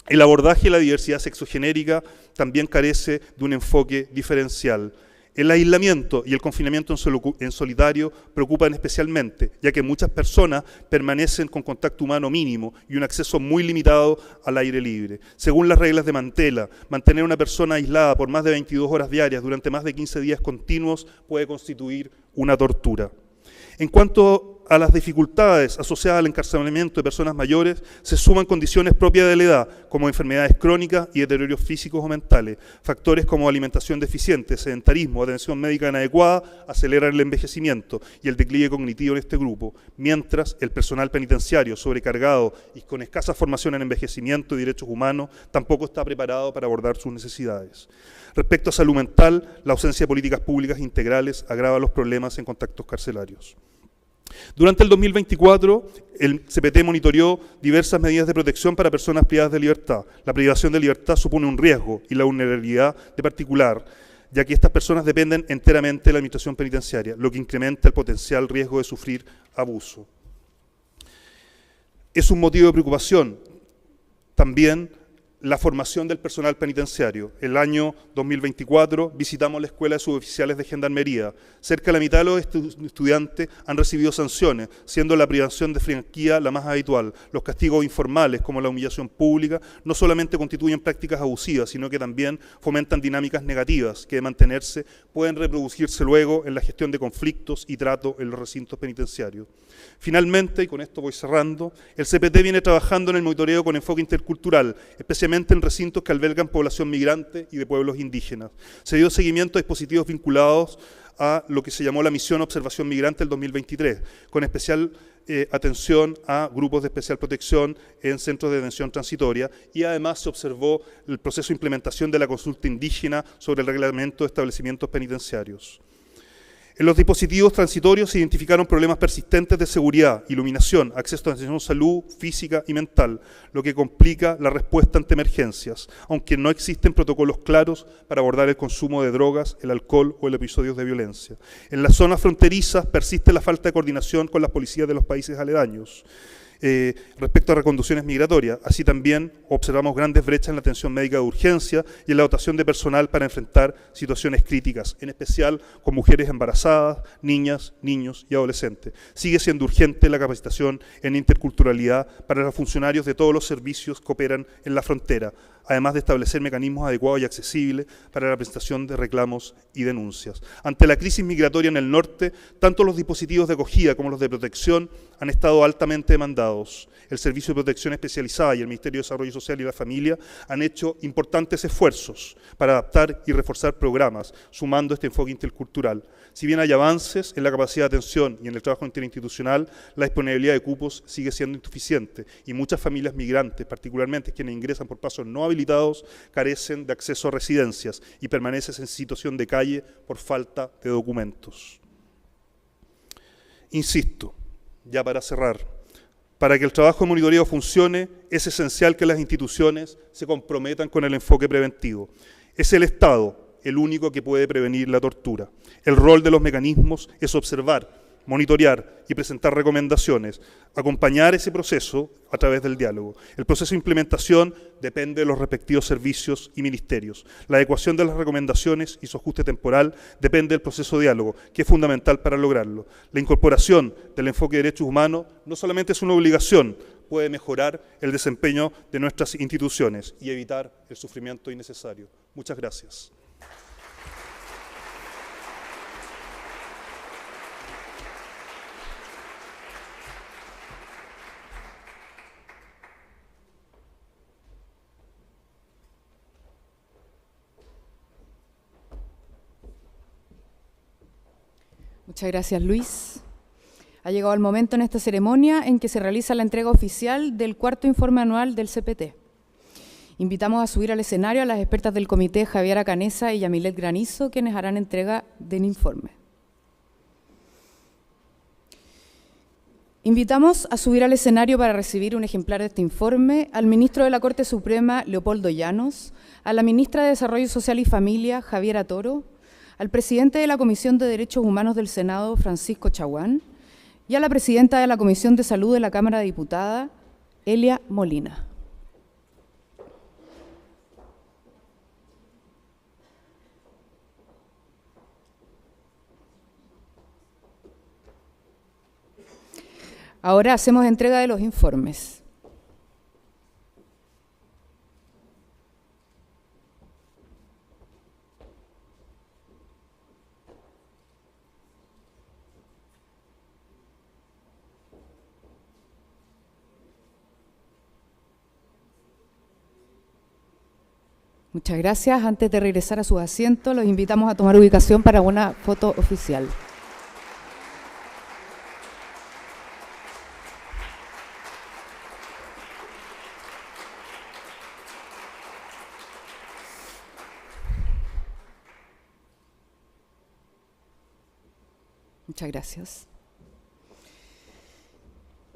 El abordaje de la diversidad sexogenérica también carece de un enfoque diferencial. El aislamiento y el confinamiento en solitario preocupan especialmente, ya que muchas personas permanecen con contacto humano mínimo y un acceso muy limitado al aire libre. Según las reglas de Mantela, mantener a una persona aislada por más de 22 horas diarias durante más de 15 días continuos puede constituir una tortura. En cuanto a las dificultades asociadas al encarcelamiento de personas mayores, se suman condiciones propias de la edad, como enfermedades crónicas y deterioros físicos o mentales. Factores como alimentación deficiente, sedentarismo, atención médica inadecuada aceleran el envejecimiento y el declive cognitivo en este grupo, mientras el personal penitenciario sobrecargado y con escasa formación en envejecimiento y derechos humanos tampoco está preparado para abordar sus necesidades. Respecto a salud mental, la ausencia de políticas públicas integrales agrava los problemas en contactos carcelarios. Durante el 2024, el CPT monitoreó diversas medidas de protección para personas privadas de libertad. La privación de libertad supone un riesgo y la vulnerabilidad de particular, ya que estas personas dependen enteramente de la administración penitenciaria, lo que incrementa el potencial riesgo de sufrir abuso. Es un motivo de preocupación también la formación del personal penitenciario. El año 2024 visitamos la Escuela de Suboficiales de Gendarmería. Cerca de la mitad de los estudiantes han recibido sanciones, siendo la privación de franquía la más habitual. Los castigos informales, como la humillación pública, no solamente constituyen prácticas abusivas, sino que también fomentan dinámicas negativas que, de mantenerse, pueden reproducirse luego en la gestión de conflictos y trato en los recintos penitenciarios. Finalmente, y con esto voy cerrando, el CPT viene trabajando en el monitoreo con enfoque intercultural, especialmente en recintos que albergan población migrante y de pueblos indígenas. Se dio seguimiento a dispositivos vinculados a lo que se llamó la Misión Observación Migrante del 2023, con especial atención a grupos de especial protección en centros de detención transitoria, y además se observó el proceso de implementación de la consulta indígena sobre el reglamento de establecimientos penitenciarios. En los dispositivos transitorios se identificaron problemas persistentes de seguridad, iluminación, acceso a atención, salud física y mental, lo que complica la respuesta ante emergencias, aunque no existen protocolos claros para abordar el consumo de drogas, el alcohol o el episodios de violencia. En las zonas fronterizas persiste la falta de coordinación con las policías de los países aledaños. Respecto a reconducciones migratorias, así también observamos grandes brechas en la atención médica de urgencia y en la dotación de personal para enfrentar situaciones críticas, en especial con mujeres embarazadas, niñas, niños y adolescentes. Sigue siendo urgente la capacitación en interculturalidad para los funcionarios de todos los servicios que operan en la frontera, además de establecer mecanismos adecuados y accesibles para la presentación de reclamos y denuncias. Ante la crisis migratoria en el norte, tanto los dispositivos de acogida como los de protección han estado altamente demandados. El Servicio de Protección Especializada y el Ministerio de Desarrollo Social y la Familia han hecho importantes esfuerzos para adaptar y reforzar programas, sumando este enfoque intercultural. Si bien hay avances en la capacidad de atención y en el trabajo interinstitucional, la disponibilidad de cupos sigue siendo insuficiente y muchas familias migrantes, particularmente quienes ingresan por pasos no habilitados, carecen de acceso a residencias y permanecen en situación de calle por falta de documentos. Insisto, ya para cerrar, para que el trabajo de monitoreo funcione, es esencial que las instituciones se comprometan con el enfoque preventivo. Es el Estado el único que puede prevenir la tortura. El rol de los mecanismos es observar, monitorear y presentar recomendaciones, acompañar ese proceso a través del diálogo. El proceso de implementación depende de los respectivos servicios y ministerios. La adecuación de las recomendaciones y su ajuste temporal depende del proceso de diálogo, que es fundamental para lograrlo. La incorporación del enfoque de derechos humanos no solamente es una obligación, puede mejorar el desempeño de nuestras instituciones y evitar el sufrimiento innecesario. Muchas gracias. Muchas gracias, Luis. Ha llegado el momento en esta ceremonia en que se realiza la entrega oficial del cuarto informe anual del CPT. Invitamos a subir al escenario a las expertas del comité Javiera Canesa y Yamilet Granizo, quienes harán entrega del informe. Invitamos a subir al escenario para recibir un ejemplar de este informe al ministro de la Corte Suprema, Leopoldo Llanos, a la ministra de Desarrollo Social y Familia, Javiera Toro, al presidente de la Comisión de Derechos Humanos del Senado, Francisco Chaguán, y a la presidenta de la Comisión de Salud de la Cámara de Diputadas, Elia Molina. Ahora hacemos entrega de los informes. Muchas gracias. Antes de regresar a sus asientos, los invitamos a tomar ubicación para una foto oficial. Muchas gracias.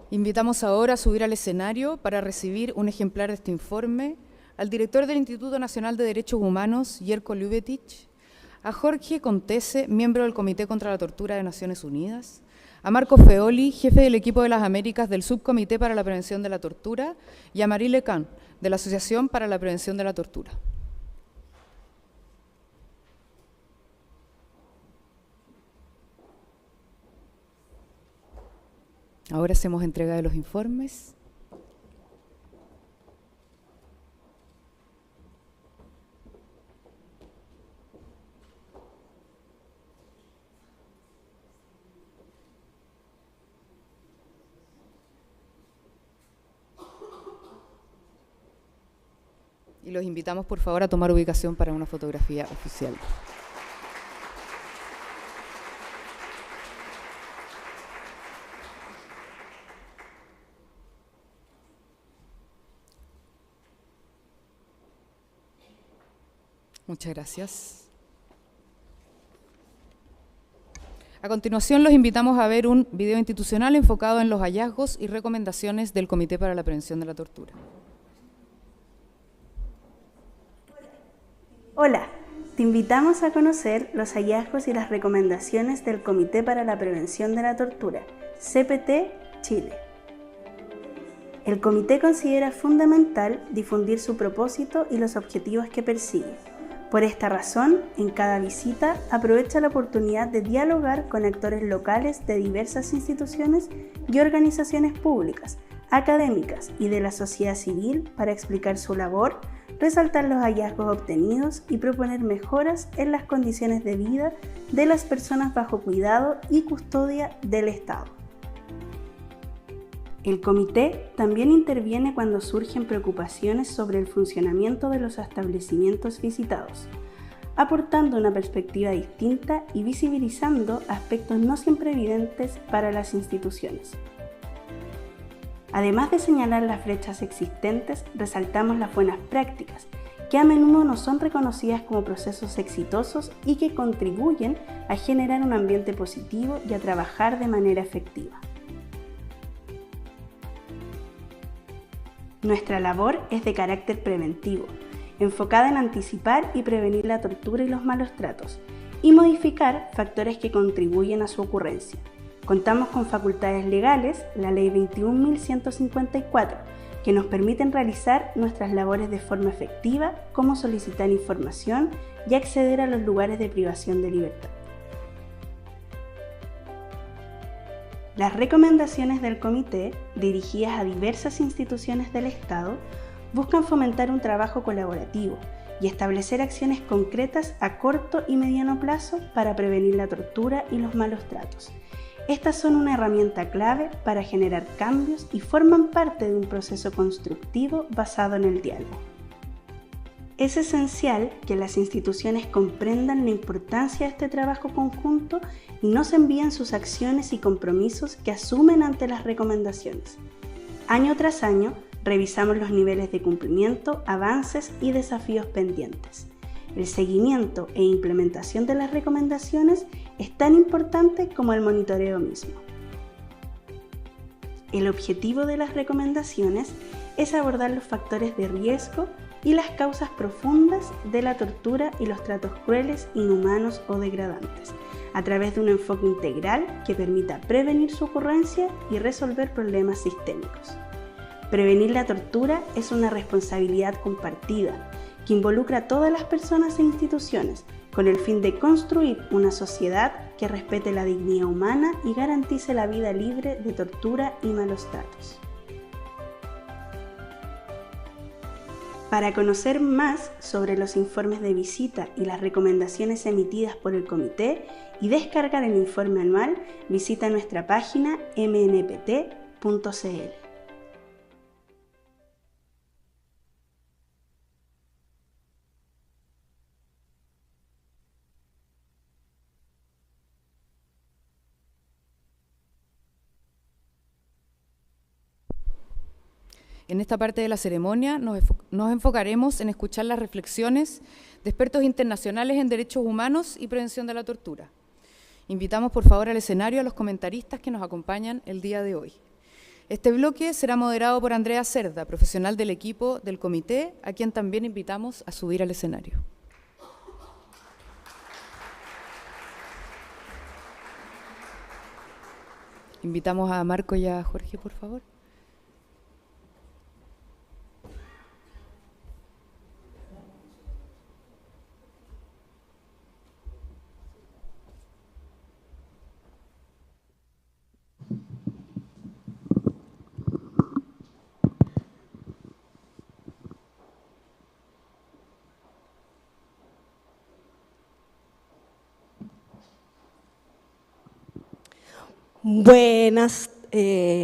Invitamos ahora a subir al escenario para recibir un ejemplar de este informe al director del Instituto Nacional de Derechos Humanos, Jerko Ljubetić, a Jorge Contese, miembro del Comité contra la Tortura de Naciones Unidas, a Marco Feoli, jefe del equipo de las Américas del Subcomité para la Prevención de la Tortura, y a Marie Lecan, de la Asociación para la Prevención de la Tortura. Ahora hacemos entrega de los informes. Y los invitamos, por favor, a tomar ubicación para una fotografía oficial. Muchas gracias. A continuación, los invitamos a ver un video institucional enfocado en los hallazgos y recomendaciones del Comité para la Prevención de la Tortura. Hola, te invitamos a conocer los hallazgos y las recomendaciones del Comité para la Prevención de la Tortura, CPT Chile. El comité considera fundamental difundir su propósito y los objetivos que persigue. Por esta razón, en cada visita aprovecha la oportunidad de dialogar con actores locales de diversas instituciones y organizaciones públicas, académicas y de la sociedad civil para explicar su labor, resaltar los hallazgos obtenidos y proponer mejoras en las condiciones de vida de las personas bajo cuidado y custodia del Estado. El comité también interviene cuando surgen preocupaciones sobre el funcionamiento de los establecimientos visitados, aportando una perspectiva distinta y visibilizando aspectos no siempre evidentes para las instituciones. Además de señalar las brechas existentes, resaltamos las buenas prácticas, que a menudo no son reconocidas como procesos exitosos y que contribuyen a generar un ambiente positivo y a trabajar de manera efectiva. Nuestra labor es de carácter preventivo, enfocada en anticipar y prevenir la tortura y los malos tratos, y modificar factores que contribuyen a su ocurrencia. Contamos con facultades legales, la Ley 21.154, que nos permiten realizar nuestras labores de forma efectiva, como solicitar información y acceder a los lugares de privación de libertad. Las recomendaciones del comité, dirigidas a diversas instituciones del Estado, buscan fomentar un trabajo colaborativo y establecer acciones concretas a corto y mediano plazo para prevenir la tortura y los malos tratos. Estas son una herramienta clave para generar cambios y forman parte de un proceso constructivo basado en el diálogo. Es esencial que las instituciones comprendan la importancia de este trabajo conjunto y nos envíen sus acciones y compromisos que asumen ante las recomendaciones. Año tras año, revisamos los niveles de cumplimiento, avances y desafíos pendientes. El seguimiento e implementación de las recomendaciones es tan importante como el monitoreo mismo. El objetivo de las recomendaciones es abordar los factores de riesgo y las causas profundas de la tortura y los tratos crueles, inhumanos o degradantes, a través de un enfoque integral que permita prevenir su ocurrencia y resolver problemas sistémicos. Prevenir la tortura es una responsabilidad compartida que involucra a todas las personas e instituciones con el fin de construir una sociedad que respete la dignidad humana y garantice la vida libre de tortura y malos tratos. Para conocer más sobre los informes de visita y las recomendaciones emitidas por el comité y descargar el informe anual, visita nuestra página mnpt.cl. En esta parte de la ceremonia nos enfocaremos en escuchar las reflexiones de expertos internacionales en derechos humanos y prevención de la tortura. Invitamos por favor al escenario a los comentaristas que nos acompañan el día de hoy. Este bloque será moderado por Andrea Cerda, profesional del equipo del comité, a quien también invitamos a subir al escenario. Invitamos a Marco y a Jorge, por favor.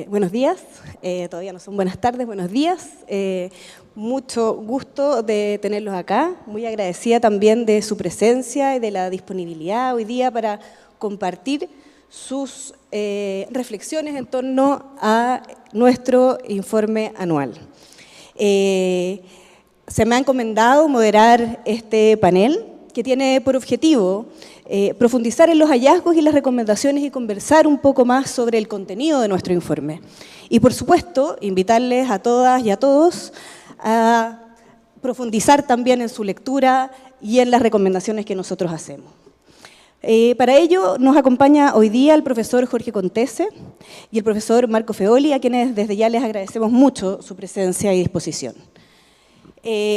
Buenos días, todavía no son buenas tardes, buenos días. Mucho gusto de tenerlos acá, muy agradecida también de su presencia y de la disponibilidad hoy día para compartir sus reflexiones en torno a nuestro informe anual. Se me ha encomendado moderar este panel que tiene por objetivo profundizar en los hallazgos y las recomendaciones y conversar un poco más sobre el contenido de nuestro informe. Y por supuesto, invitarles a todas y a todos a profundizar también en su lectura y en las recomendaciones que nosotros hacemos. Para ello nos acompaña hoy día el profesor Jorge Contese y el profesor Marco Feoli, a quienes desde ya les agradecemos mucho su presencia y disposición.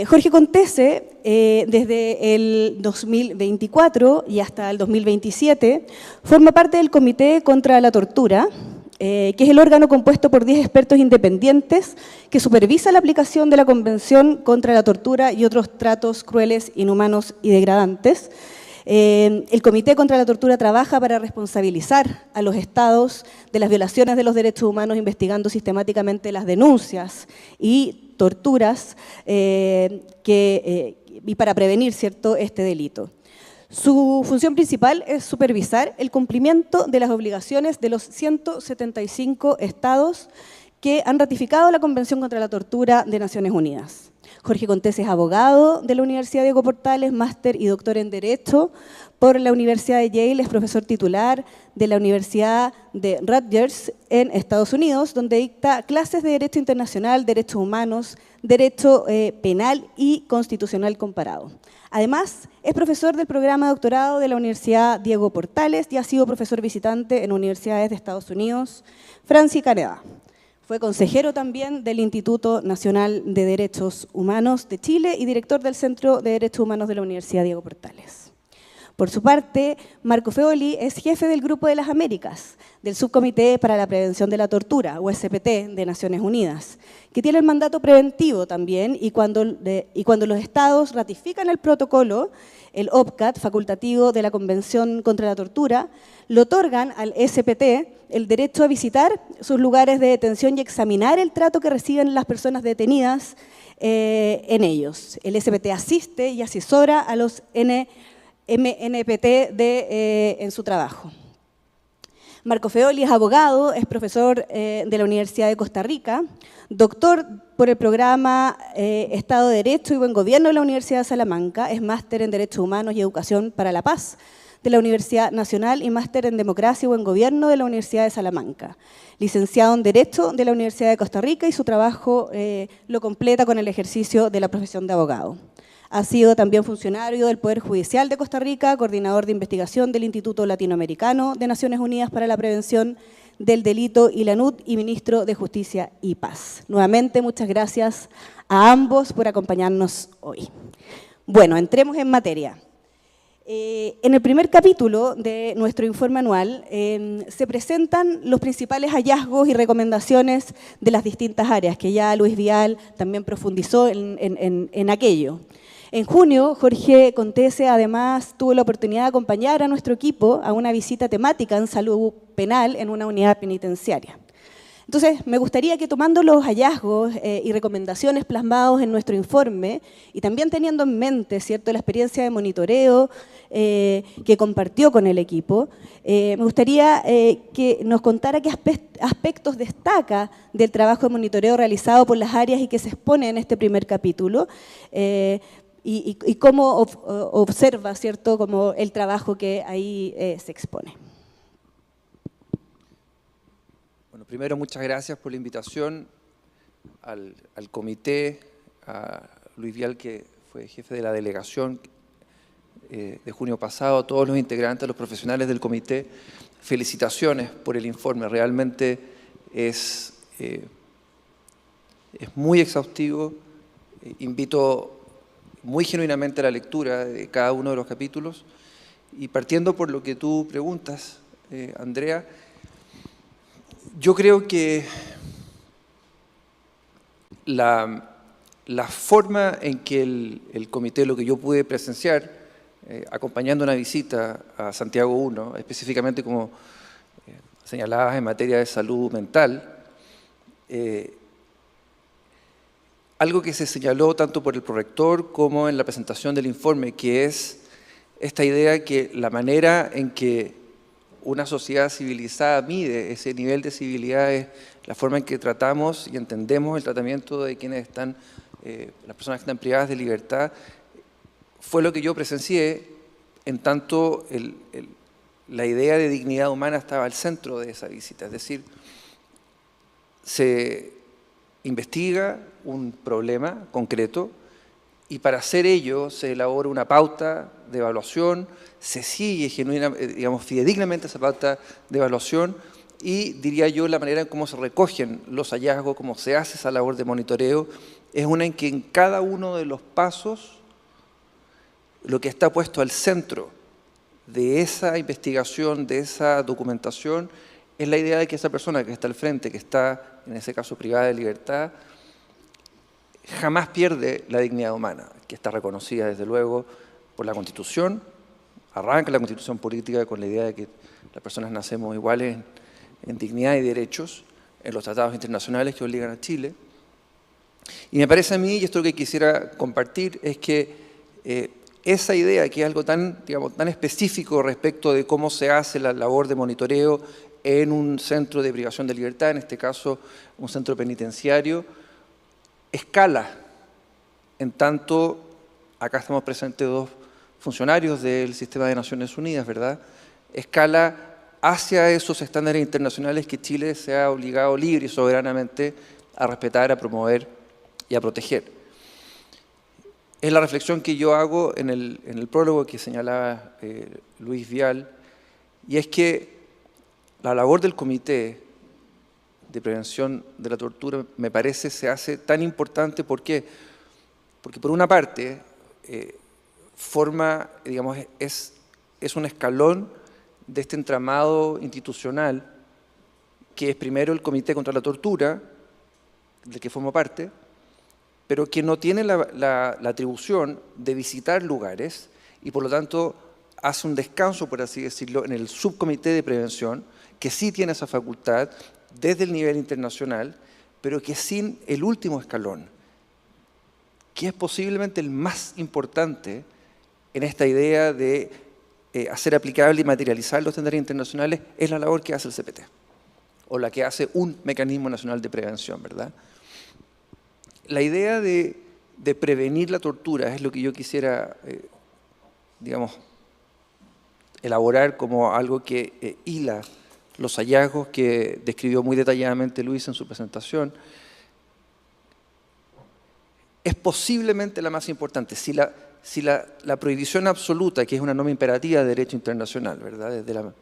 Jorge Contese, desde el 2024 y hasta el 2027, forma parte del Comité contra la Tortura, que es el órgano compuesto por 10 expertos independientes que supervisa la aplicación de la Convención contra la Tortura y otros tratos crueles, inhumanos y degradantes. El Comité contra la Tortura trabaja para responsabilizar a los estados de las violaciones de los derechos humanos, investigando sistemáticamente las denuncias y torturas y para prevenir, ¿cierto?, este delito. Su función principal es supervisar el cumplimiento de las obligaciones de los 175 estados que han ratificado la Convención contra la Tortura de Naciones Unidas. Jorge Contese es abogado de la Universidad Diego Portales, máster y doctor en Derecho por la Universidad de Yale, es profesor titular de la Universidad de Rutgers en Estados Unidos, donde dicta clases de Derecho Internacional, Derechos Humanos, Derecho Penal y Constitucional Comparado. Además, es profesor del programa de doctorado de la Universidad Diego Portales y ha sido profesor visitante en universidades de Estados Unidos, Francia y Canadá. Fue consejero también del Instituto Nacional de Derechos Humanos de Chile y director del Centro de Derechos Humanos de la Universidad Diego Portales. Por su parte, Marco Feoli es jefe del Grupo de las Américas, del Subcomité para la Prevención de la Tortura, USPT, de Naciones Unidas, que tiene el mandato preventivo también, y cuando los estados ratifican el protocolo, el OPCAT, facultativo de la Convención contra la Tortura, le otorgan al SPT el derecho a visitar sus lugares de detención y examinar el trato que reciben las personas detenidas en ellos. El SPT asiste y asesora a los MNPT en su trabajo. Marco Feoli es abogado, es profesor de la Universidad de Costa Rica, doctor por el programa Estado de Derecho y Buen Gobierno de la Universidad de Salamanca, es máster en Derechos Humanos y Educación para la Paz de la Universidad Nacional y máster en Democracia y Buen Gobierno de la Universidad de Salamanca. Licenciado en Derecho de la Universidad de Costa Rica y su trabajo lo completa con el ejercicio de la profesión de abogado. Ha sido también funcionario del Poder Judicial de Costa Rica, coordinador de investigación del Instituto Latinoamericano de Naciones Unidas para la Prevención del Delito ILANUT y ministro de Justicia y Paz. Nuevamente, muchas gracias a ambos por acompañarnos hoy. Bueno, entremos en materia. En el primer capítulo de nuestro informe anual se presentan los principales hallazgos y recomendaciones de las distintas áreas, que ya Luis Vial también profundizó en aquello. En junio, Jorge Contese además tuvo la oportunidad de acompañar a nuestro equipo a una visita temática en salud penal en una unidad penitenciaria. Entonces, me gustaría que tomando los hallazgos y recomendaciones plasmados en nuestro informe y también teniendo en mente, ¿cierto?, la experiencia de monitoreo que compartió con el equipo, me gustaría que nos contara qué aspectos destaca del trabajo de monitoreo realizado por las áreas y que se expone en este primer capítulo, y cómo observa, ¿cierto?, como el trabajo que ahí se expone. Bueno, primero, muchas gracias por la invitación al comité, a Luis Vial, que fue jefe de la delegación de junio pasado, a todos los integrantes, a los profesionales del comité. Felicitaciones por el informe, realmente es muy exhaustivo. Invito muy genuinamente a la lectura de cada uno de los capítulos, y partiendo por lo que tú preguntas, Andrea, yo creo que la forma en que el comité, lo que yo pude presenciar, acompañando una visita a Santiago 1, específicamente como señalabas en materia de salud mental, algo que se señaló tanto por el prorector como en la presentación del informe, que es esta idea que la manera en que una sociedad civilizada mide ese nivel de civilidad es la forma en que tratamos y entendemos el tratamiento de quienes están, las personas que están privadas de libertad, fue lo que yo presencié, en tanto la idea de dignidad humana estaba al centro de esa visita. Es decir, se investiga un problema concreto y para hacer ello se elabora una pauta de evaluación, se sigue fidedignamente esa pauta de evaluación y, diría yo, la manera en cómo se recogen los hallazgos, cómo se hace esa labor de monitoreo, es una en que en cada uno de los pasos lo que está puesto al centro de esa investigación, de esa documentación, es la idea de que esa persona que está al frente, que está, en ese caso, privada de libertad, jamás pierde la dignidad humana, que está reconocida, desde luego, por la Constitución. Arranca la Constitución política con la idea de que las personas nacemos iguales en dignidad y derechos, en los tratados internacionales que obligan a Chile. Y me parece a mí, y esto es lo que quisiera compartir, es que esa idea, que es algo tan específico respecto de cómo se hace la labor de monitoreo en un centro de privación de libertad, en este caso un centro penitenciario, escala, en tanto acá estamos presentes dos funcionarios del sistema de Naciones Unidas, ¿verdad? Escala hacia esos estándares internacionales que Chile se ha obligado libre y soberanamente a respetar, a promover y a proteger. Es la reflexión que yo hago en el prólogo que señalaba Luis Vial, y es que la labor del Comité de Prevención de la Tortura, me parece, se hace tan importante. ¿Por qué? Porque por una parte, es un escalón de este entramado institucional que es primero el Comité contra la Tortura, del que formo parte, pero que no tiene la atribución de visitar lugares y por lo tanto hace un descanso, por así decirlo, en el subcomité de prevención, que sí tiene esa facultad desde el nivel internacional, pero que sin el último escalón, que es posiblemente el más importante en esta idea de hacer aplicable y materializar los estándares internacionales, es la labor que hace el CPT, o la que hace un mecanismo nacional de prevención, ¿verdad? La idea de prevenir la tortura es lo que yo quisiera, elaborar como algo que hila los hallazgos que describió muy detalladamente Luis en su presentación. Es posiblemente la más importante. Si la prohibición absoluta, que es una norma imperativa de derecho internacional, ¿verdad?, desde la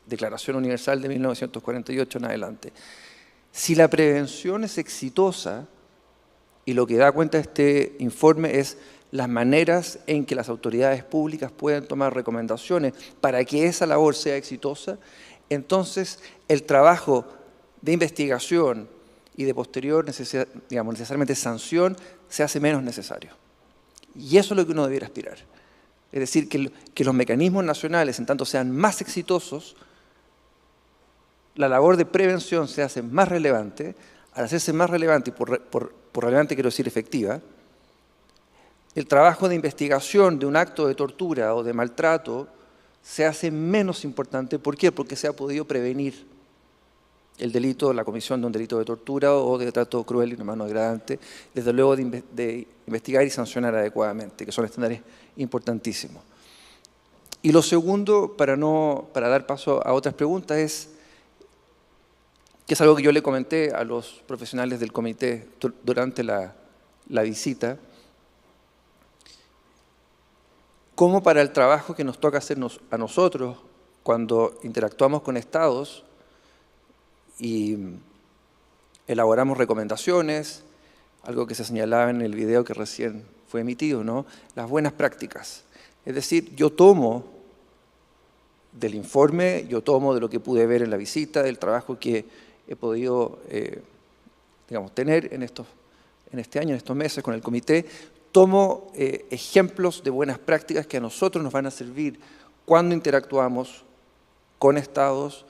Declaración Universal de 1948 en adelante, si la prevención es exitosa, y lo que da cuenta este informe es las maneras en que las autoridades públicas pueden tomar recomendaciones para que esa labor sea exitosa, entonces el trabajo de investigación y de posterior necesariamente sanción se hace menos necesario. Y eso es lo que uno debiera aspirar. Es decir, que los mecanismos nacionales, en tanto sean más exitosos, la labor de prevención se hace más relevante. Al hacerse más relevante, y por relevante quiero decir efectiva, el trabajo de investigación de un acto de tortura o de maltrato se hace menos importante. ¿Por qué? Porque se ha podido prevenir el delito, la comisión de un delito de tortura o de trato cruel, inhumano, degradante, desde luego de investigar y sancionar adecuadamente, que son estándares importantísimos. Y lo segundo, para dar paso a otras preguntas, es que es algo que yo le comenté a los profesionales del comité durante la visita, cómo para el trabajo que nos toca hacernos a nosotros cuando interactuamos con estados y elaboramos recomendaciones, algo que se señalaba en el video que recién fue emitido, ¿no?, las buenas prácticas. Es decir, yo tomo del informe, yo tomo de lo que pude ver en la visita, del trabajo que he podido tener en este año, en estos meses con el comité, tomo ejemplos de buenas prácticas que a nosotros nos van a servir cuando interactuamos con estados,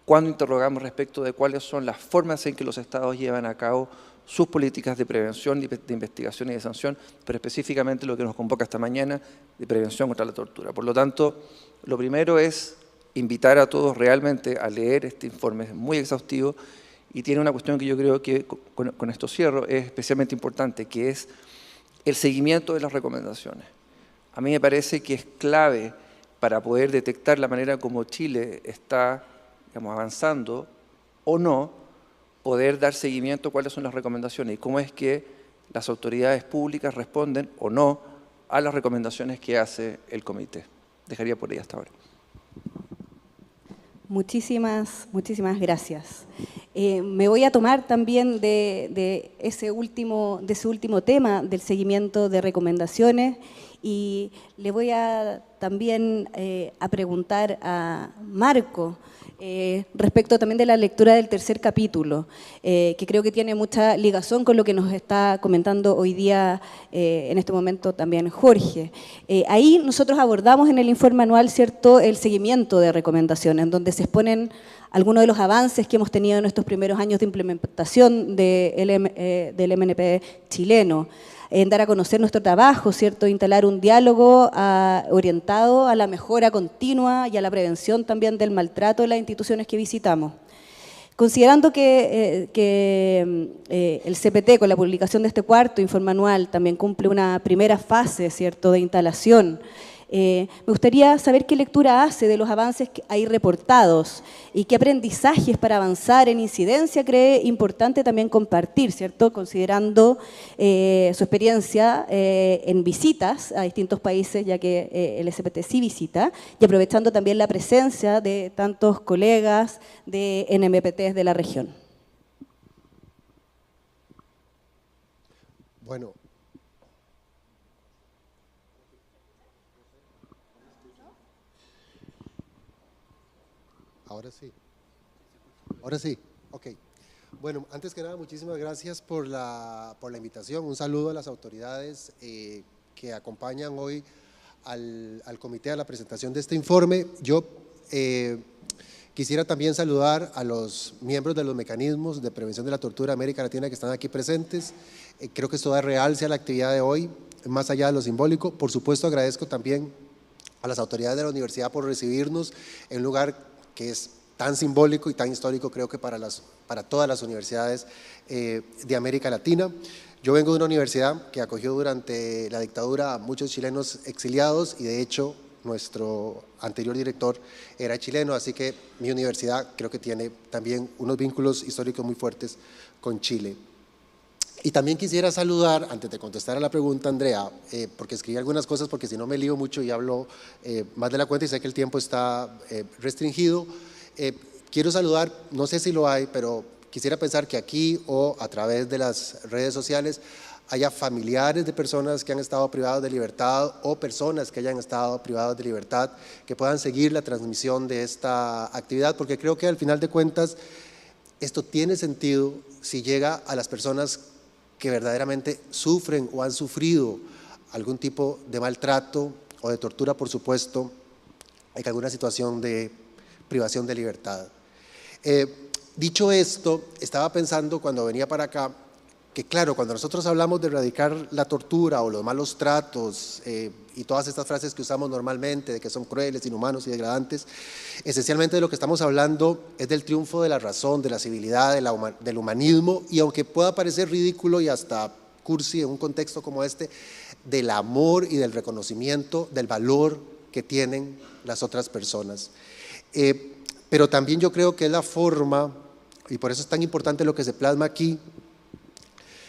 cuando interrogamos respecto de cuáles son las formas en que los estados llevan a cabo sus políticas de prevención, de investigación y de sanción, pero específicamente lo que nos convoca esta mañana de prevención contra la tortura. Por lo tanto, lo primero es invitar a todos realmente a leer este informe, es muy exhaustivo y tiene una cuestión que yo creo que, con esto cierro, es especialmente importante, que es el seguimiento de las recomendaciones. A mí me parece que es clave para poder detectar la manera como Chile está, digamos, avanzando o no, poder dar seguimiento a cuáles son las recomendaciones y cómo es que las autoridades públicas responden o no a las recomendaciones que hace el comité. Dejaría por ahí hasta ahora. Muchísimas gracias. Me voy a tomar también de ese último tema del seguimiento de recomendaciones y le voy a también a preguntar a Marco respecto también de la lectura del tercer capítulo, que creo que tiene mucha ligación con lo que nos está comentando hoy día en este momento también Jorge. Ahí nosotros abordamos en el informe anual, ¿cierto?, el seguimiento de recomendaciones, en donde se exponen algunos de los avances que hemos tenido en estos primeros años de implementación del MNP chileno, en dar a conocer nuestro trabajo, ¿cierto?, instalar un diálogo orientado a la mejora continua y a la prevención también del maltrato en las instituciones que visitamos. Considerando que el CPT, con la publicación de este cuarto informe anual, también cumple una primera fase, ¿cierto?, de instalación, me gustaría saber qué lectura hace de los avances que hay reportados y qué aprendizajes para avanzar en incidencia cree importante también compartir, ¿cierto?, considerando su experiencia en visitas a distintos países, ya que el SPT sí visita, y aprovechando también la presencia de tantos colegas de NMPTs de la región. Bueno. Ahora sí, ok. Bueno, antes que nada, muchísimas gracias por la invitación. Un saludo a las autoridades que acompañan hoy al comité a la presentación de este informe. Yo quisiera también saludar a los miembros de los mecanismos de prevención de la tortura de América Latina que están aquí presentes. Creo que esto da realce a la actividad de hoy, más allá de lo simbólico. Por supuesto, agradezco también a las autoridades de la universidad por recibirnos en un lugar que es tan simbólico y tan histórico, creo que para todas las universidades de América Latina. Yo vengo de una universidad que acogió durante la dictadura a muchos chilenos exiliados y de hecho nuestro anterior director era chileno, así que mi universidad creo que tiene también unos vínculos históricos muy fuertes con Chile. Y también quisiera saludar, antes de contestar a la pregunta, Andrea, porque escribí algunas cosas, porque si no me lío mucho y hablo más de la cuenta y sé que el tiempo está restringido. Quiero saludar, no sé si lo hay, pero quisiera pensar que aquí o a través de las redes sociales haya familiares de personas que han estado privados de libertad o personas que hayan estado privados de libertad, que puedan seguir la transmisión de esta actividad, porque creo que al final de cuentas esto tiene sentido si llega a las personas que verdaderamente sufren o han sufrido algún tipo de maltrato o de tortura, por supuesto, en alguna situación de privación de libertad. Dicho esto, estaba pensando cuando venía para acá, que claro, cuando nosotros hablamos de erradicar la tortura o los malos tratos y todas estas frases que usamos normalmente, de que son crueles, inhumanos y degradantes, esencialmente de lo que estamos hablando es del triunfo de la razón, de la civilidad, del humanismo, y aunque pueda parecer ridículo y hasta cursi en un contexto como este, del amor y del reconocimiento del valor que tienen las otras personas. Pero también yo creo que es la forma, y por eso es tan importante lo que se plasma aquí,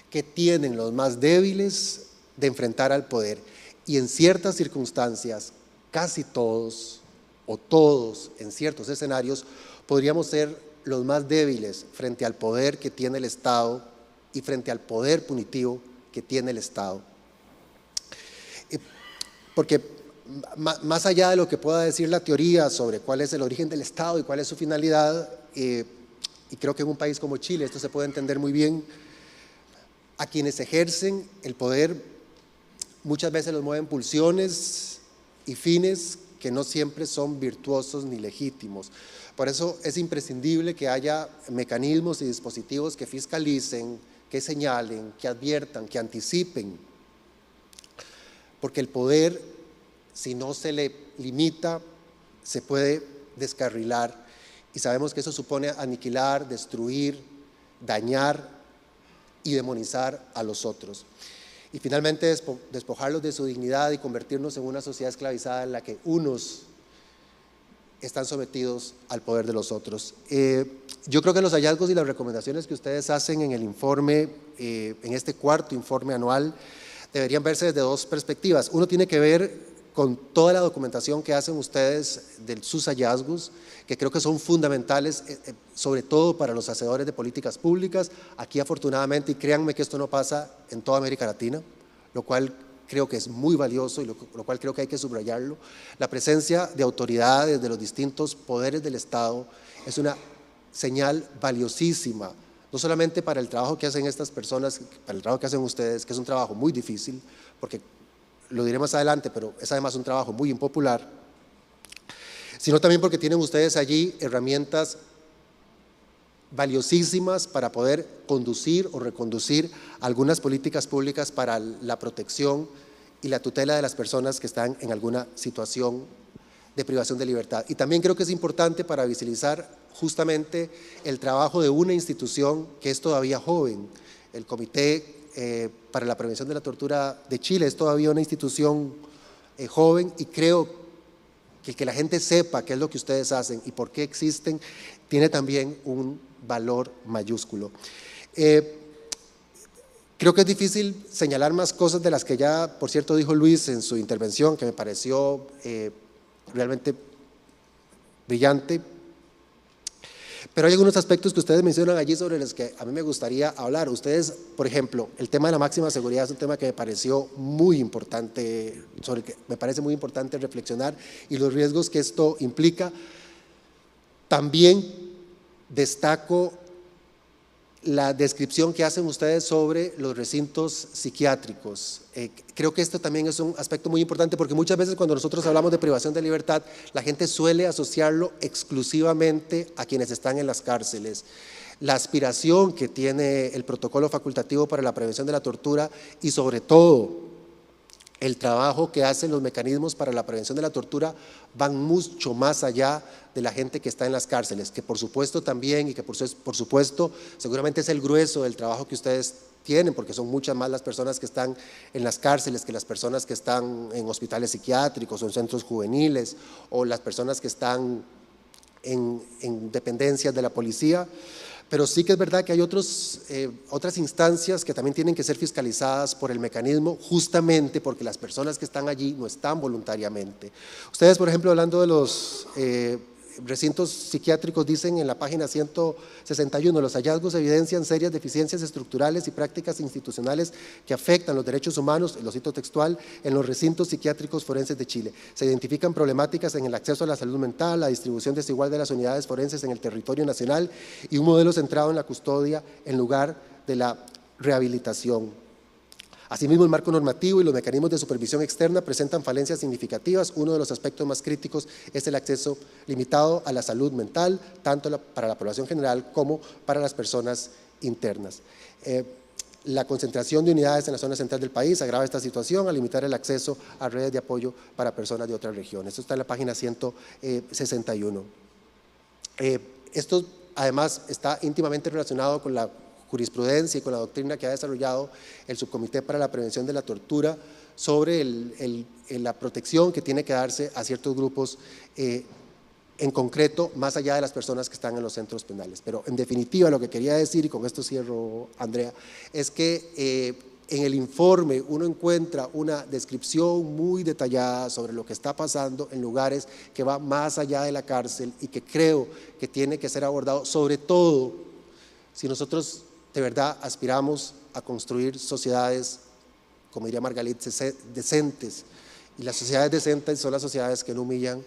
que tienen los más débiles de enfrentar al poder. Y en ciertas circunstancias, casi todos o todos en ciertos escenarios, podríamos ser los más débiles frente al poder que tiene el Estado y frente al poder punitivo que tiene el Estado. Porque más allá de lo que pueda decir la teoría sobre cuál es el origen del Estado y cuál es su finalidad, y creo que en un país como Chile esto se puede entender muy bien, a quienes ejercen el poder muchas veces los mueven pulsiones y fines que no siempre son virtuosos ni legítimos. Por eso es imprescindible que haya mecanismos y dispositivos que fiscalicen, que señalen, que adviertan, que anticipen, porque el poder, si no se le limita, se puede descarrilar y sabemos que eso supone aniquilar, destruir, dañar y demonizar a los otros. y finalmente despojarlos de su dignidad y convertirnos en una sociedad esclavizada en la que unos están sometidos al poder de los otros. Yo creo que los hallazgos y las recomendaciones que ustedes hacen en el informe, en este cuarto informe anual, deberían verse desde dos perspectivas. Uno tiene que ver con toda la documentación que hacen ustedes de sus hallazgos, que creo que son fundamentales, sobre todo para los hacedores de políticas públicas. Aquí afortunadamente, y créanme que esto no pasa en toda América Latina, lo cual creo que es muy valioso y lo cual creo que hay que subrayarlo. La presencia de autoridades de los distintos poderes del Estado es una señal valiosísima, no solamente para el trabajo que hacen estas personas, para el trabajo que hacen ustedes, que es un trabajo muy difícil, porque lo diré más adelante, pero es además un trabajo muy impopular, sino también porque tienen ustedes allí herramientas valiosísimas para poder conducir o reconducir algunas políticas públicas para la protección y la tutela de las personas que están en alguna situación de privación de libertad. Y también creo que es importante para visibilizar justamente el trabajo de una institución que es todavía joven. El Comité para la Prevención de la Tortura de Chile es todavía una institución joven, y creo que la gente sepa qué es lo que ustedes hacen y por qué existen tiene también un valor mayúsculo. Creo que es difícil señalar más cosas de las que ya, por cierto, dijo Luis en su intervención, que me pareció realmente brillante. Pero hay algunos aspectos que ustedes mencionan allí sobre los que a mí me gustaría hablar. Ustedes, por ejemplo, el tema de la máxima seguridad es un tema que me pareció muy importante, sobre el que me parece muy importante reflexionar, y los riesgos que esto implica. También destaco la descripción que hacen ustedes sobre los recintos psiquiátricos. Creo que esto también es un aspecto muy importante, porque muchas veces cuando nosotros hablamos de privación de libertad, la gente suele asociarlo exclusivamente a quienes están en las cárceles. La aspiración que tiene el protocolo facultativo para la prevención de la tortura, y sobre todo el trabajo que hacen los mecanismos para la prevención de la tortura, van mucho más allá de la gente que está en las cárceles, que por supuesto también, y que por supuesto seguramente es el grueso del trabajo que ustedes tienen, porque son muchas más las personas que están en las cárceles que las personas que están en hospitales psiquiátricos o en centros juveniles, o las personas que están en dependencias de la policía. Pero sí que es verdad que hay otras instancias que también tienen que ser fiscalizadas por el mecanismo, justamente porque las personas que están allí no están voluntariamente. Ustedes, por ejemplo, hablando de los recintos psiquiátricos, dicen en la página 161, los hallazgos evidencian serias deficiencias estructurales y prácticas institucionales que afectan los derechos humanos, lo cito textual, en los recintos psiquiátricos forenses de Chile. Se identifican problemáticas en el acceso a la salud mental, la distribución desigual de las unidades forenses en el territorio nacional y un modelo centrado en la custodia en lugar de la rehabilitación. Asimismo, el marco normativo y los mecanismos de supervisión externa presentan falencias significativas. Uno de los aspectos más críticos es el acceso limitado a la salud mental, tanto para la población general como para las personas internas. La concentración de unidades en la zona central del país agrava esta situación al limitar el acceso a redes de apoyo para personas de otras regiones. Esto está en la página 161. Esto además está íntimamente relacionado con la jurisprudencia y con la doctrina que ha desarrollado el Subcomité para la Prevención de la Tortura sobre la protección que tiene que darse a ciertos grupos, en concreto, más allá de las personas que están en los centros penales. Pero en definitiva, lo que quería decir, y con esto cierro, Andrea, es que en el informe uno encuentra una descripción muy detallada sobre lo que está pasando en lugares que va más allá de la cárcel y que creo que tiene que ser abordado, sobre todo si nosotros de verdad aspiramos a construir sociedades, como diría Margalit, decentes. Y las sociedades decentes son las sociedades que no humillan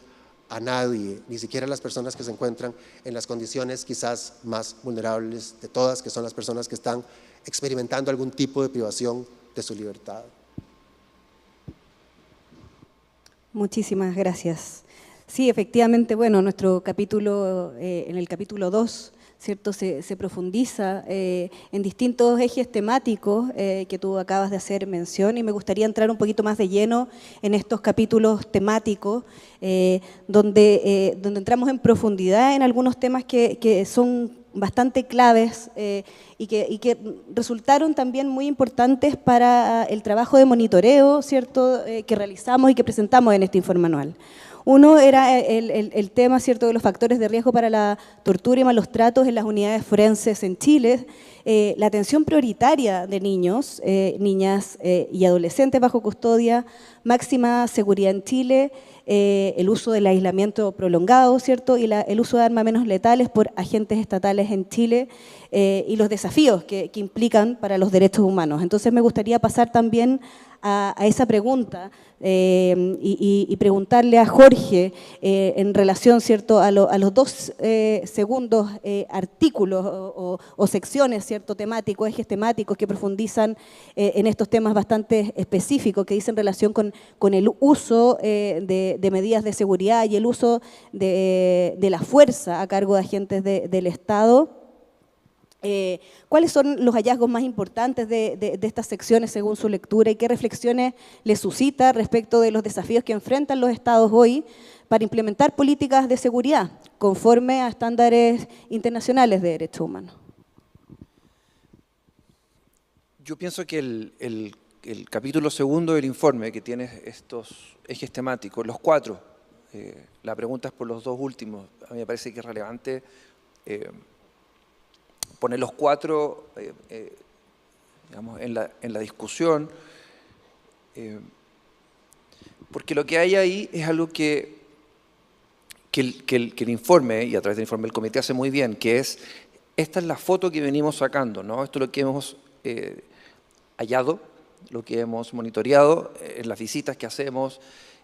a nadie, ni siquiera a las personas que se encuentran en las condiciones quizás más vulnerables de todas, que son las personas que están experimentando algún tipo de privación de su libertad. Muchísimas gracias. Sí, efectivamente, bueno, nuestro capítulo, en el capítulo 2, ¿cierto? Se profundiza en distintos ejes temáticos que tú acabas de hacer mención, y me gustaría entrar un poquito más de lleno en estos capítulos temáticos donde entramos en profundidad en algunos temas que son bastante claves y que resultaron también muy importantes para el trabajo de monitoreo, ¿cierto?, que realizamos y que presentamos en este informe anual. Uno era el tema, ¿cierto?, de los factores de riesgo para la tortura y malos tratos en las unidades forenses en Chile, la atención prioritaria de niños, niñas y adolescentes bajo custodia, máxima seguridad en Chile, el uso del aislamiento prolongado, ¿cierto?, y el uso de armas menos letales por agentes estatales en Chile y los desafíos que implican para los derechos humanos. Entonces me gustaría pasar también a esa pregunta y preguntarle a Jorge en relación, ¿cierto?, a los dos segundos artículos o secciones, ¿cierto?, temáticos, ejes temáticos que profundizan en estos temas bastante específicos que dicen relación con el uso de medidas de seguridad y el uso de la fuerza a cargo de agentes del Estado. ¿Cuáles son los hallazgos más importantes de estas secciones según su lectura y qué reflexiones les suscita respecto de los desafíos que enfrentan los estados hoy para implementar políticas de seguridad conforme a estándares internacionales de derechos humanos? Yo pienso que el capítulo segundo del informe, que tiene estos ejes temáticos, los 4, la pregunta es por los 2 últimos, a mí me parece que es relevante poner los 4 digamos, en la discusión, porque lo que hay ahí es algo que el informe, y a través del informe del comité hace muy bien, que es, esta es la foto que venimos sacando, ¿no? Esto es lo que hemos hallado, lo que hemos monitoreado en las visitas que hacemos,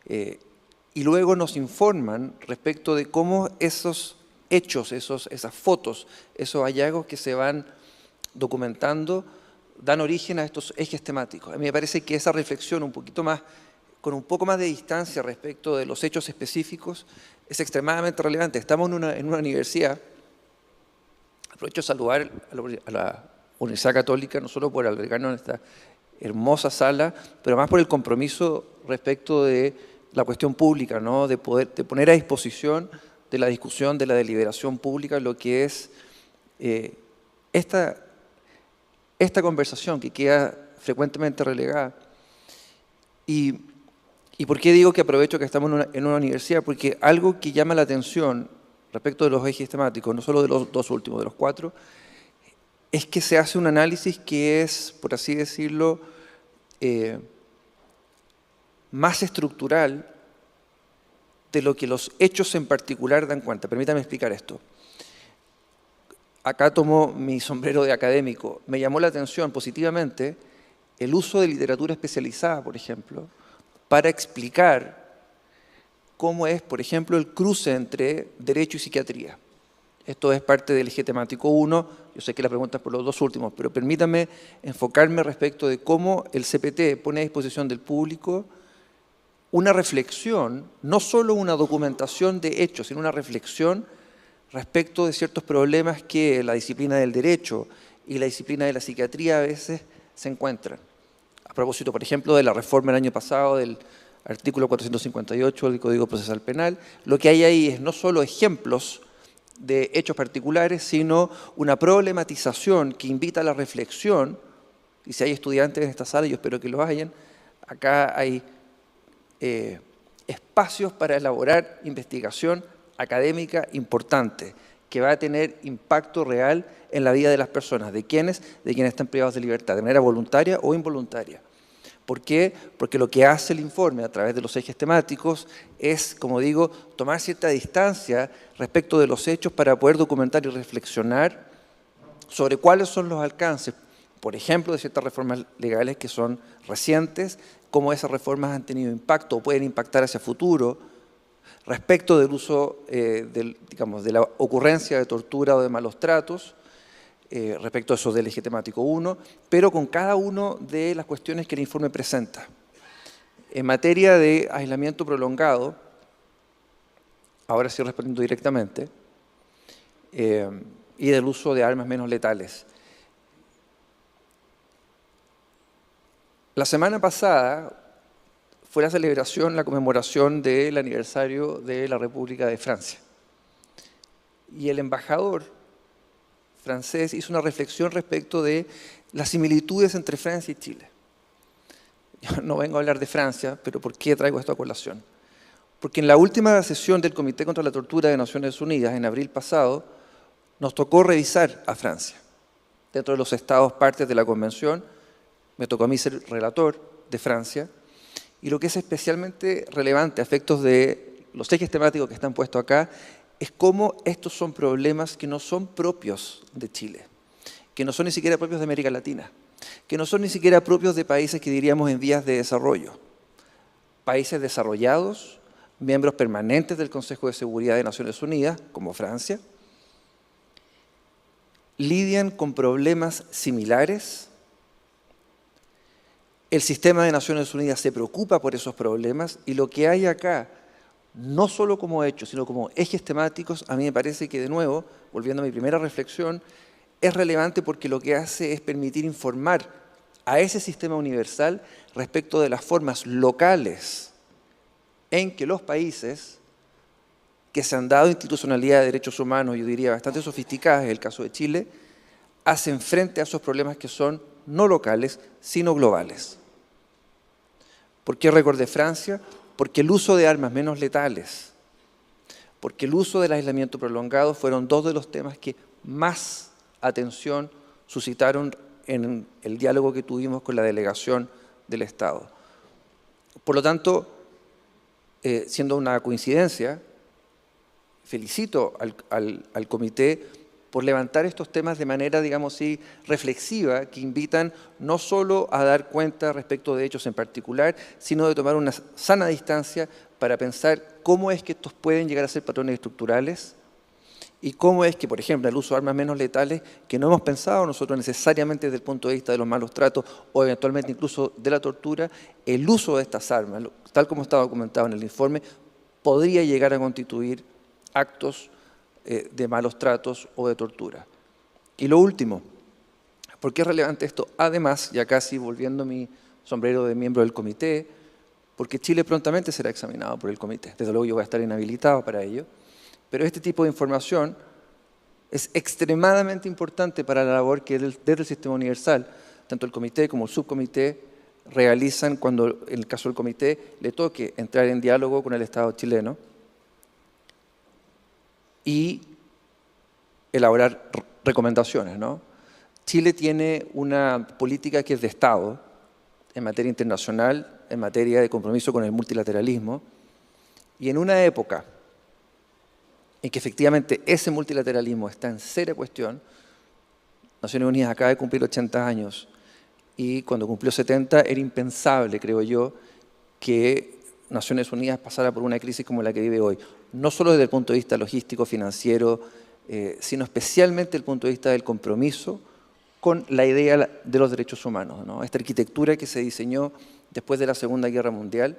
y luego nos informan respecto de cómo esos hechos, esas fotos, esos hallazgos que se van documentando, dan origen a estos ejes temáticos. A mí me parece que esa reflexión un poquito más, con un poco más de distancia respecto de los hechos específicos, es extremadamente relevante. Estamos en una universidad, aprovecho de saludar a la Universidad Católica, no solo por albergarnos en esta hermosa sala, pero más por el compromiso respecto de la cuestión pública, ¿no?, de poner a disposición de la discusión, de la deliberación pública, lo que es esta conversación que queda frecuentemente relegada. ¿Y por qué digo que aprovecho que estamos en una universidad? Porque algo que llama la atención respecto de los ejes temáticos, no solo de los 2 últimos, de los 4, es que se hace un análisis que es, por así decirlo, más estructural de lo que los hechos en particular dan cuenta. Permítame explicar esto. Acá tomo mi sombrero de académico. Me llamó la atención positivamente el uso de literatura especializada, por ejemplo, para explicar cómo es, por ejemplo, el cruce entre derecho y psiquiatría. Esto es parte del eje temático 1, yo sé que la pregunta es por los 2 últimos, pero permítame enfocarme respecto de cómo el CPT pone a disposición del público una reflexión, no solo una documentación de hechos, sino una reflexión respecto de ciertos problemas que la disciplina del derecho y la disciplina de la psiquiatría a veces se encuentran. A propósito, por ejemplo, de la reforma el año pasado del artículo 458 del Código Procesal Penal, lo que hay ahí es no solo ejemplos de hechos particulares, sino una problematización que invita a la reflexión, y si hay estudiantes en esta sala, yo espero que lo hayan, acá hay espacios para elaborar investigación académica importante, que va a tener impacto real en la vida de las personas, de quienes están privados de libertad, de manera voluntaria o involuntaria. ¿Por qué? Porque lo que hace el informe a través de los ejes temáticos es, como digo, tomar cierta distancia respecto de los hechos para poder documentar y reflexionar sobre cuáles son los alcances, por ejemplo, de ciertas reformas legales que son recientes, cómo esas reformas han tenido impacto o pueden impactar hacia futuro, respecto del uso, de la ocurrencia de tortura o de malos tratos, respecto a eso del eje temático 1, pero con cada una de las cuestiones que el informe presenta. En materia de aislamiento prolongado, ahora sí respondiendo directamente, y del uso de armas menos letales. La semana pasada fue la celebración, la conmemoración del aniversario de la República de Francia. Y el embajador francés, hizo una reflexión respecto de las similitudes entre Francia y Chile. Yo no vengo a hablar de Francia, pero ¿por qué traigo esto a colación? Porque en la última sesión del Comité contra la Tortura de Naciones Unidas, en abril pasado, nos tocó revisar a Francia. Dentro de los estados partes de la Convención, me tocó a mí ser relator de Francia, y lo que es especialmente relevante a efectos de los ejes temáticos que están puestos acá, es cómo estos son problemas que no son propios de Chile, que no son ni siquiera propios de América Latina, que no son ni siquiera propios de países que diríamos en vías de desarrollo. Países desarrollados, miembros permanentes del Consejo de Seguridad de Naciones Unidas, como Francia, lidian con problemas similares. El sistema de Naciones Unidas se preocupa por esos problemas y lo que hay acá, no solo como hechos, sino como ejes temáticos, a mí me parece que, de nuevo, volviendo a mi primera reflexión, es relevante porque lo que hace es permitir informar a ese sistema universal respecto de las formas locales en que los países que se han dado institucionalidad de derechos humanos, yo diría bastante sofisticadas, en el caso de Chile, hacen frente a esos problemas que son no locales, sino globales. ¿Por qué recordé Francia? Porque el uso de armas menos letales, porque el uso del aislamiento prolongado fueron dos de los temas que más atención suscitaron en el diálogo que tuvimos con la delegación del Estado. Por lo tanto, siendo una coincidencia, felicito al comité por levantar estos temas de manera, digamos así, reflexiva, que invitan no solo a dar cuenta respecto de hechos en particular, sino de tomar una sana distancia para pensar cómo es que estos pueden llegar a ser patrones estructurales y cómo es que, por ejemplo, el uso de armas menos letales, que no hemos pensado nosotros necesariamente desde el punto de vista de los malos tratos o eventualmente incluso de la tortura, el uso de estas armas, tal como está documentado en el informe, podría llegar a constituir actos de malos tratos o de tortura. Y lo último, ¿por qué es relevante esto? Además, ya casi volviendo mi sombrero de miembro del comité, porque Chile prontamente será examinado por el comité. Desde luego yo voy a estar inhabilitado para ello, pero este tipo de información es extremadamente importante para la labor que desde el Sistema Universal, tanto el comité como el subcomité, realizan cuando, en el caso del comité, le toque entrar en diálogo con el Estado chileno y elaborar recomendaciones, ¿no? Chile tiene una política que es de Estado en materia internacional, en materia de compromiso con el multilateralismo, y en una época en que efectivamente ese multilateralismo está en seria cuestión. Naciones Unidas acaba de cumplir 80 años y cuando cumplió 70 era impensable, creo yo, que Naciones Unidas pasara por una crisis como la que vive hoy. No solo desde el punto de vista logístico, financiero, sino especialmente desde el punto de vista del compromiso con la idea de los derechos humanos, ¿no? Esta arquitectura que se diseñó después de la Segunda Guerra Mundial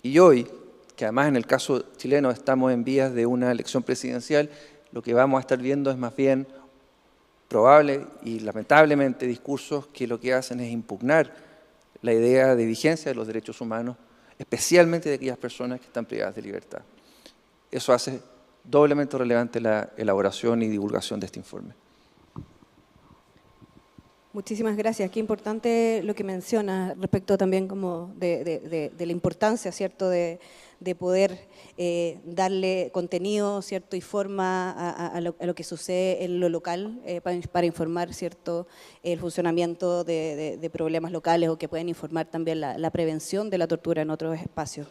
y hoy, que además en el caso chileno estamos en vías de una elección presidencial, lo que vamos a estar viendo es más bien probable y lamentablemente discursos que lo que hacen es impugnar la idea de vigencia de los derechos humanos, especialmente de aquellas personas que están privadas de libertad. Eso hace doblemente relevante la elaboración y divulgación de este informe. Muchísimas gracias. Qué importante lo que menciona respecto también como de la importancia, ¿cierto?, de poder darle contenido, ¿cierto?, y forma a lo que sucede en lo local para informar, ¿cierto?, el funcionamiento de problemas locales o que pueden informar también la prevención de la tortura en otros espacios,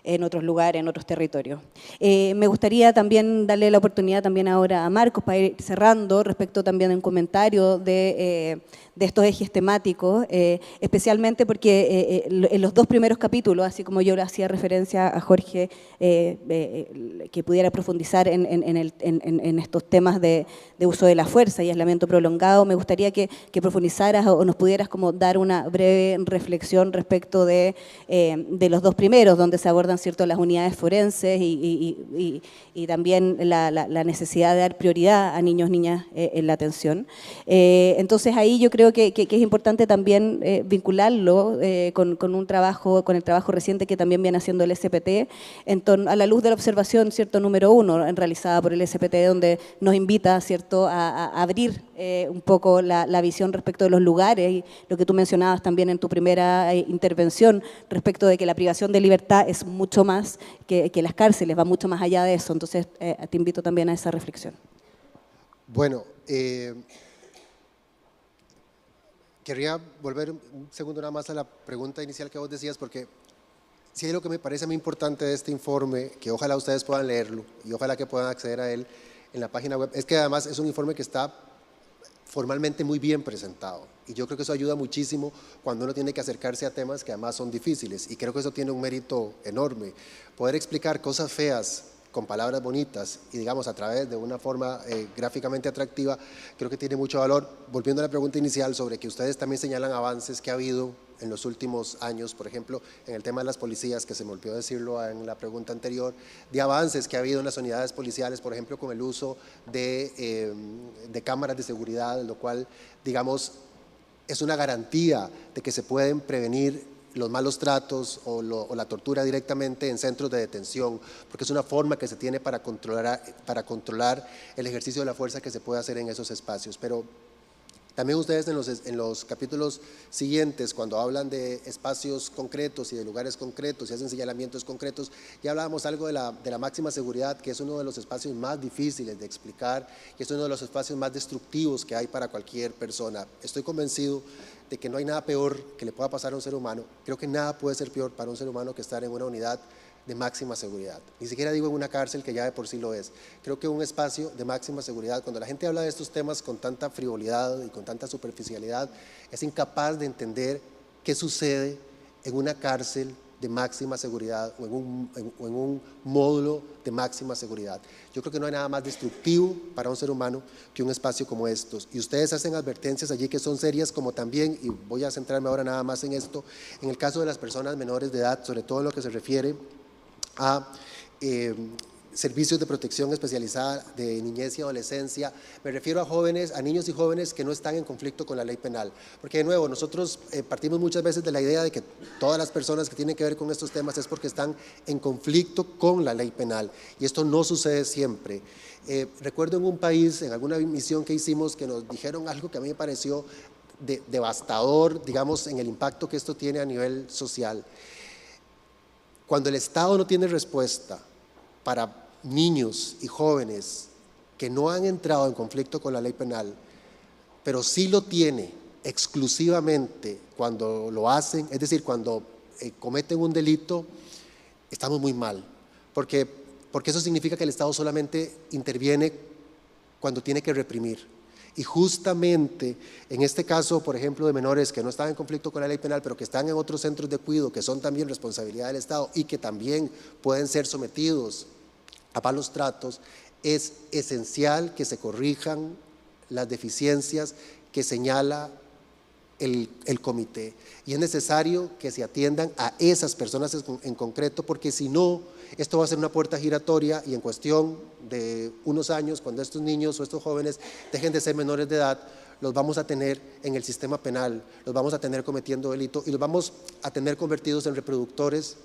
en otros lugares, en otros territorios. Me gustaría también darle la oportunidad también ahora a Marcos para ir cerrando respecto también de un comentario de estos ejes temáticos, especialmente porque en los dos primeros capítulos, así como yo le hacía referencia a Jorge, que pudiera profundizar en estos temas de uso de la fuerza y aislamiento prolongado, me gustaría que profundizaras o nos pudieras como dar una breve reflexión respecto de los dos primeros, donde se abordan, ¿cierto?, las unidades forenses y también la necesidad de dar prioridad a niños, niñas en la atención. Entonces ahí yo creo creo que es importante también vincularlo con un trabajo, con el trabajo reciente que también viene haciendo el SPT, a la luz de la observación, ¿cierto?, número 1, realizada por el SPT, donde nos invita, ¿cierto?, a abrir un poco la visión respecto de los lugares, y lo que tú mencionabas también en tu primera intervención, respecto de que la privación de libertad es mucho más que las cárceles, va mucho más allá de eso. Entonces, te invito también a esa reflexión. Bueno, querría volver un segundo nada más a la pregunta inicial que vos decías, porque sí hay lo que me parece muy importante de este informe, que ojalá ustedes puedan leerlo y ojalá que puedan acceder a él en la página web, es que además es un informe que está formalmente muy bien presentado, y yo creo que eso ayuda muchísimo cuando uno tiene que acercarse a temas que además son difíciles, y creo que eso tiene un mérito enorme. Poder explicar cosas feas con palabras bonitas y digamos a través de una forma gráficamente atractiva, creo que tiene mucho valor. Volviendo a la pregunta inicial sobre que ustedes también señalan avances que ha habido en los últimos años, por ejemplo, en el tema de las policías, que se me olvidó decirlo en la pregunta anterior, de avances que ha habido en las unidades policiales, por ejemplo, con el uso de cámaras de seguridad, lo cual, digamos, es una garantía de que se pueden prevenir los malos tratos o la tortura directamente en centros de detención, porque es una forma que se tiene para controlar el ejercicio de la fuerza que se puede hacer en esos espacios. Pero también ustedes en los capítulos siguientes, cuando hablan de espacios concretos y de lugares concretos y hacen señalamientos concretos, ya hablábamos algo de la máxima seguridad, que es uno de los espacios más difíciles de explicar y es uno de los espacios más destructivos que hay para cualquier persona. Estoy convencido de que no hay nada peor que le pueda pasar a un ser humano. Creo que nada puede ser peor para un ser humano que estar en una unidad de máxima seguridad. Ni siquiera digo en una cárcel, que ya de por sí lo es. Creo que un espacio de máxima seguridad, cuando la gente habla de estos temas con tanta frivolidad y con tanta superficialidad, es incapaz de entender qué sucede en una cárcel de máxima seguridad o en un módulo de máxima seguridad. Yo creo que no hay nada más destructivo para un ser humano que un espacio como estos. Y ustedes hacen advertencias allí que son serias, como también, y voy a centrarme ahora nada más en esto, en el caso de las personas menores de edad, sobre todo en lo que se refiere a servicios de protección especializada de niñez y adolescencia. Me refiero a jóvenes, a niños y jóvenes que no están en conflicto con la ley penal, porque de nuevo nosotros partimos muchas veces de la idea de que todas las personas que tienen que ver con estos temas es porque están en conflicto con la ley penal, y esto no sucede siempre. Recuerdo en un país, en alguna misión que hicimos, que nos dijeron algo que a mí me pareció devastador, digamos, en el impacto que esto tiene a nivel social. Cuando el Estado no tiene respuesta para niños y jóvenes que no han entrado en conflicto con la ley penal, pero sí lo tiene exclusivamente cuando lo hacen, es decir, cuando cometen un delito, estamos muy mal, porque eso significa que el Estado solamente interviene cuando tiene que reprimir. Y justamente en este caso, por ejemplo, de menores que no están en conflicto con la ley penal, pero que están en otros centros de cuidado que son también responsabilidad del Estado y que también pueden ser sometidos a malos tratos, es esencial que se corrijan las deficiencias que señala el comité, y es necesario que se atiendan a esas personas en concreto, porque si no, esto va a ser una puerta giratoria, y en cuestión de unos años, cuando estos niños o estos jóvenes dejen de ser menores de edad, los vamos a tener en el sistema penal, los vamos a tener cometiendo delito y los vamos a tener convertidos en reproductores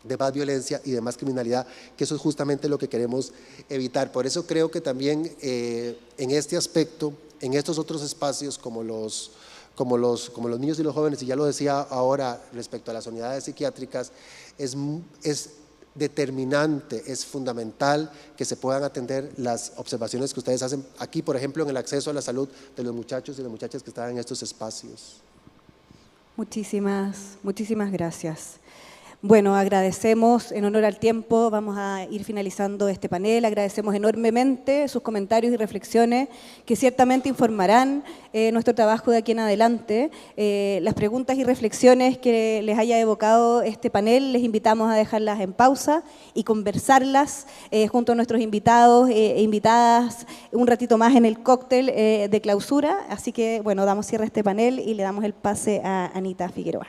de más violencia y de más criminalidad, que eso es justamente lo que queremos evitar. Por eso creo que también en este aspecto, en estos otros espacios como los niños y los jóvenes, y ya lo decía ahora respecto a las unidades psiquiátricas, es determinante, es fundamental que se puedan atender las observaciones que ustedes hacen aquí, por ejemplo, en el acceso a la salud de los muchachos y las muchachas que están en estos espacios. Muchísimas gracias. Bueno, agradecemos en honor al tiempo, vamos a ir finalizando este panel, agradecemos enormemente sus comentarios y reflexiones que ciertamente informarán nuestro trabajo de aquí en adelante. Las preguntas y reflexiones que les haya evocado este panel, les invitamos a dejarlas en pausa y conversarlas junto a nuestros invitados e invitadas un ratito más en el cóctel de clausura. Así que, bueno, damos cierre a este panel y le damos el pase a Anita Figueroa.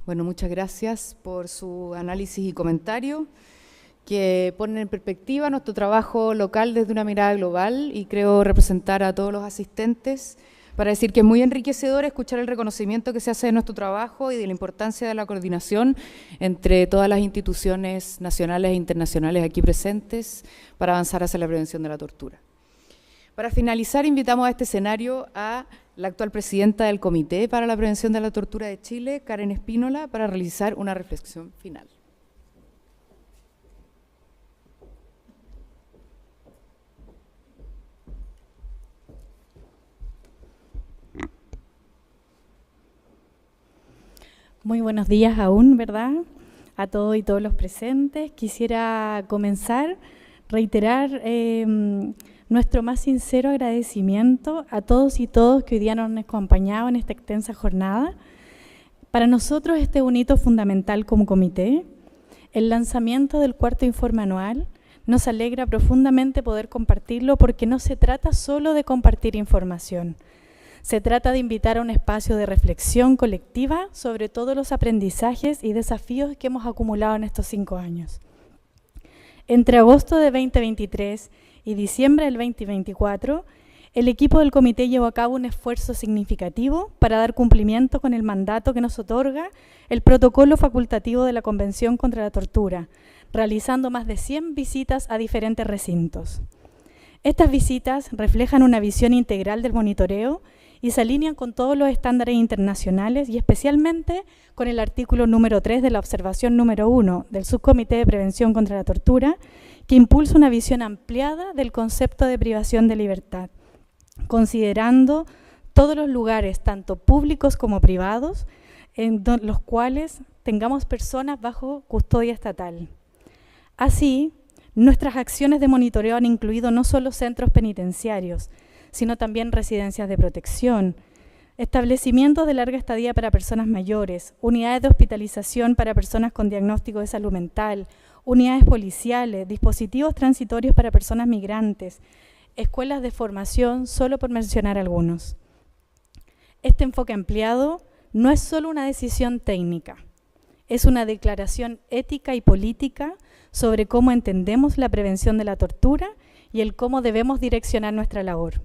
Bueno, muchas gracias por su análisis y comentario, que ponen en perspectiva nuestro trabajo local desde una mirada global, y creo representar a todos los asistentes para decir que es muy enriquecedor escuchar el reconocimiento que se hace de nuestro trabajo y de la importancia de la coordinación entre todas las instituciones nacionales e internacionales aquí presentes para avanzar hacia la prevención de la tortura. Para finalizar, invitamos a este escenario a la actual presidenta del Comité para la Prevención de la Tortura de Chile, Karen Espínola, para realizar una reflexión final. Muy buenos días aún, ¿verdad? A todos y todos los presentes. Quisiera comenzar, reiterar nuestro más sincero agradecimiento a todos y todas que hoy día nos han acompañado en esta extensa jornada. Para nosotros este es un hito fundamental como comité. El lanzamiento del cuarto informe anual nos alegra profundamente poder compartirlo, porque no se trata solo de compartir información. Se trata de invitar a un espacio de reflexión colectiva sobre todos los aprendizajes y desafíos que hemos acumulado en estos 5 años. Entre agosto de 2023 y diciembre del 2024, el equipo del comité llevó a cabo un esfuerzo significativo para dar cumplimiento con el mandato que nos otorga el protocolo facultativo de la Convención contra la Tortura, realizando más de 100 visitas a diferentes recintos. Estas visitas reflejan una visión integral del monitoreo y se alinean con todos los estándares internacionales, y especialmente con el artículo número 3 de la observación número 1 del Subcomité de Prevención contra la Tortura, que impulsa una visión ampliada del concepto de privación de libertad, considerando todos los lugares, tanto públicos como privados, en los cuales tengamos personas bajo custodia estatal. Así, nuestras acciones de monitoreo han incluido no solo centros penitenciarios, sino también residencias de protección, establecimientos de larga estadía para personas mayores, unidades de hospitalización para personas con diagnóstico de salud mental, unidades policiales, dispositivos transitorios para personas migrantes, escuelas de formación, solo por mencionar algunos. Este enfoque ampliado no es solo una decisión técnica, es una declaración ética y política sobre cómo entendemos la prevención de la tortura y el cómo debemos direccionar nuestra labor.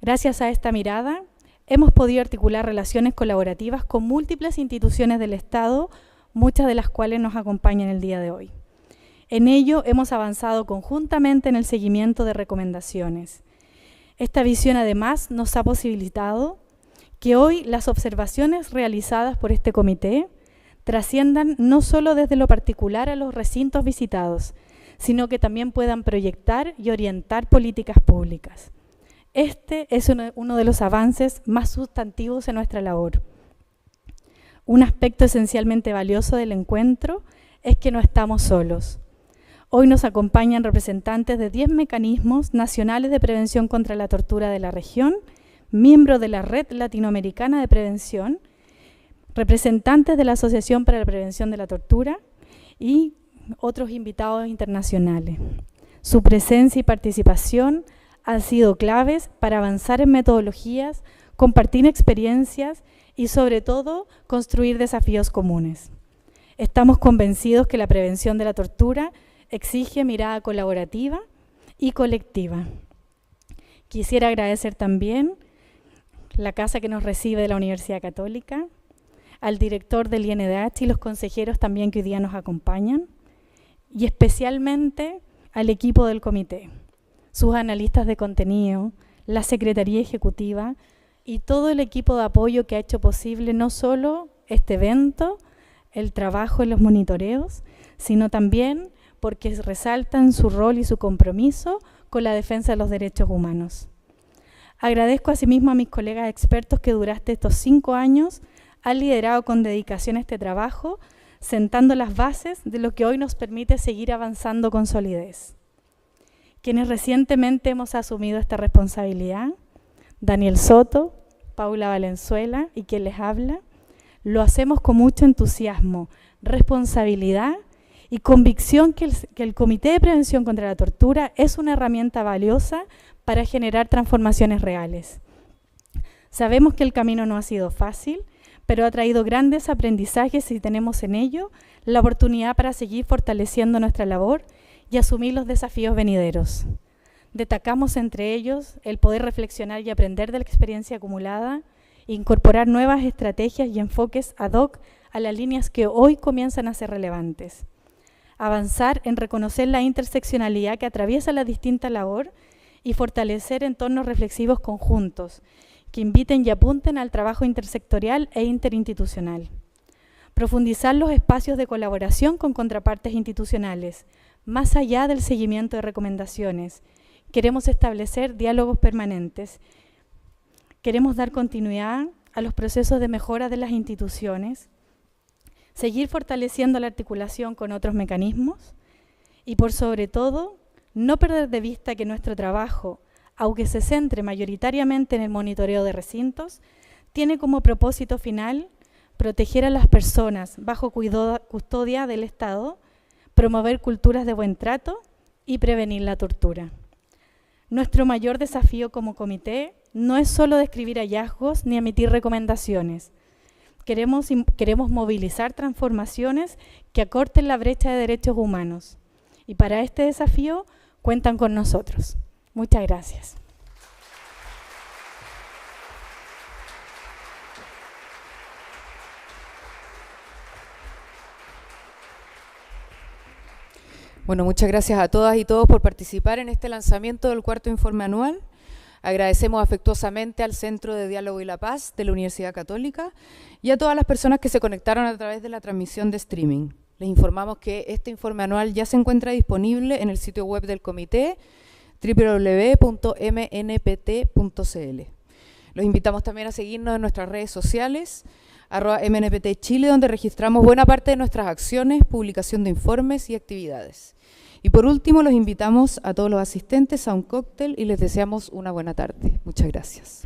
Gracias a esta mirada, hemos podido articular relaciones colaborativas con múltiples instituciones del Estado, muchas de las cuales nos acompañan el día de hoy. En ello, hemos avanzado conjuntamente en el seguimiento de recomendaciones. Esta visión, además, nos ha posibilitado que hoy las observaciones realizadas por este comité trasciendan no solo desde lo particular a los recintos visitados, sino que también puedan proyectar y orientar políticas públicas. Este es uno de los avances más sustantivos en nuestra labor. Un aspecto esencialmente valioso del encuentro es que no estamos solos. Hoy nos acompañan representantes de 10 mecanismos nacionales de prevención contra la tortura de la región, miembros de la Red Latinoamericana de Prevención, representantes de la Asociación para la Prevención de la Tortura y otros invitados internacionales. Su presencia y participación han sido claves para avanzar en metodologías, compartir experiencias y, sobre todo, construir desafíos comunes. Estamos convencidos que la prevención de la tortura exige mirada colaborativa y colectiva. Quisiera agradecer también la casa que nos recibe de la Universidad Católica, al director del INDH y los consejeros también que hoy día nos acompañan, y especialmente al equipo del comité, sus analistas de contenido, la Secretaría Ejecutiva y todo el equipo de apoyo que ha hecho posible no solo este evento, el trabajo en los monitoreos, sino también porque resaltan su rol y su compromiso con la defensa de los derechos humanos. Agradezco asimismo a mis colegas expertos que durante estos 5 años han liderado con dedicación este trabajo, sentando las bases de lo que hoy nos permite seguir avanzando con solidez. Quienes recientemente hemos asumido esta responsabilidad, Daniel Soto, Paula Valenzuela y quien les habla, lo hacemos con mucho entusiasmo, responsabilidad y convicción que el Comité de Prevención contra la Tortura es una herramienta valiosa para generar transformaciones reales. Sabemos que el camino no ha sido fácil, pero ha traído grandes aprendizajes y tenemos en ello la oportunidad para seguir fortaleciendo nuestra labor y asumir los desafíos venideros. Destacamos entre ellos el poder reflexionar y aprender de la experiencia acumulada, incorporar nuevas estrategias y enfoques ad hoc a las líneas que hoy comienzan a ser relevantes. Avanzar en reconocer la interseccionalidad que atraviesa la distinta labor y fortalecer entornos reflexivos conjuntos que inviten y apunten al trabajo intersectorial e interinstitucional. Profundizar los espacios de colaboración con contrapartes institucionales, más allá del seguimiento de recomendaciones. Queremos establecer diálogos permanentes. Queremos dar continuidad a los procesos de mejora de las instituciones, seguir fortaleciendo la articulación con otros mecanismos y, por sobre todo, no perder de vista que nuestro trabajo, aunque se centre mayoritariamente en el monitoreo de recintos, tiene como propósito final proteger a las personas bajo custodia del Estado, promover culturas de buen trato y prevenir la tortura. Nuestro mayor desafío como comité no es solo describir hallazgos ni emitir recomendaciones. Queremos movilizar transformaciones que acorten la brecha de derechos humanos. Y para este desafío cuentan con nosotros. Muchas gracias. Bueno, muchas gracias a todas y todos por participar en este lanzamiento del cuarto informe anual. Agradecemos afectuosamente al Centro de Diálogo y la Paz de la Universidad Católica y a todas las personas que se conectaron a través de la transmisión de streaming. Les informamos que este informe anual ya se encuentra disponible en el sitio web del comité www.mnpt.cl. Los invitamos también a seguirnos en nuestras redes sociales, @MNPT-Chile, donde registramos buena parte de nuestras acciones, publicación de informes y actividades. Y por último, los invitamos a todos los asistentes a un cóctel y les deseamos una buena tarde. Muchas gracias.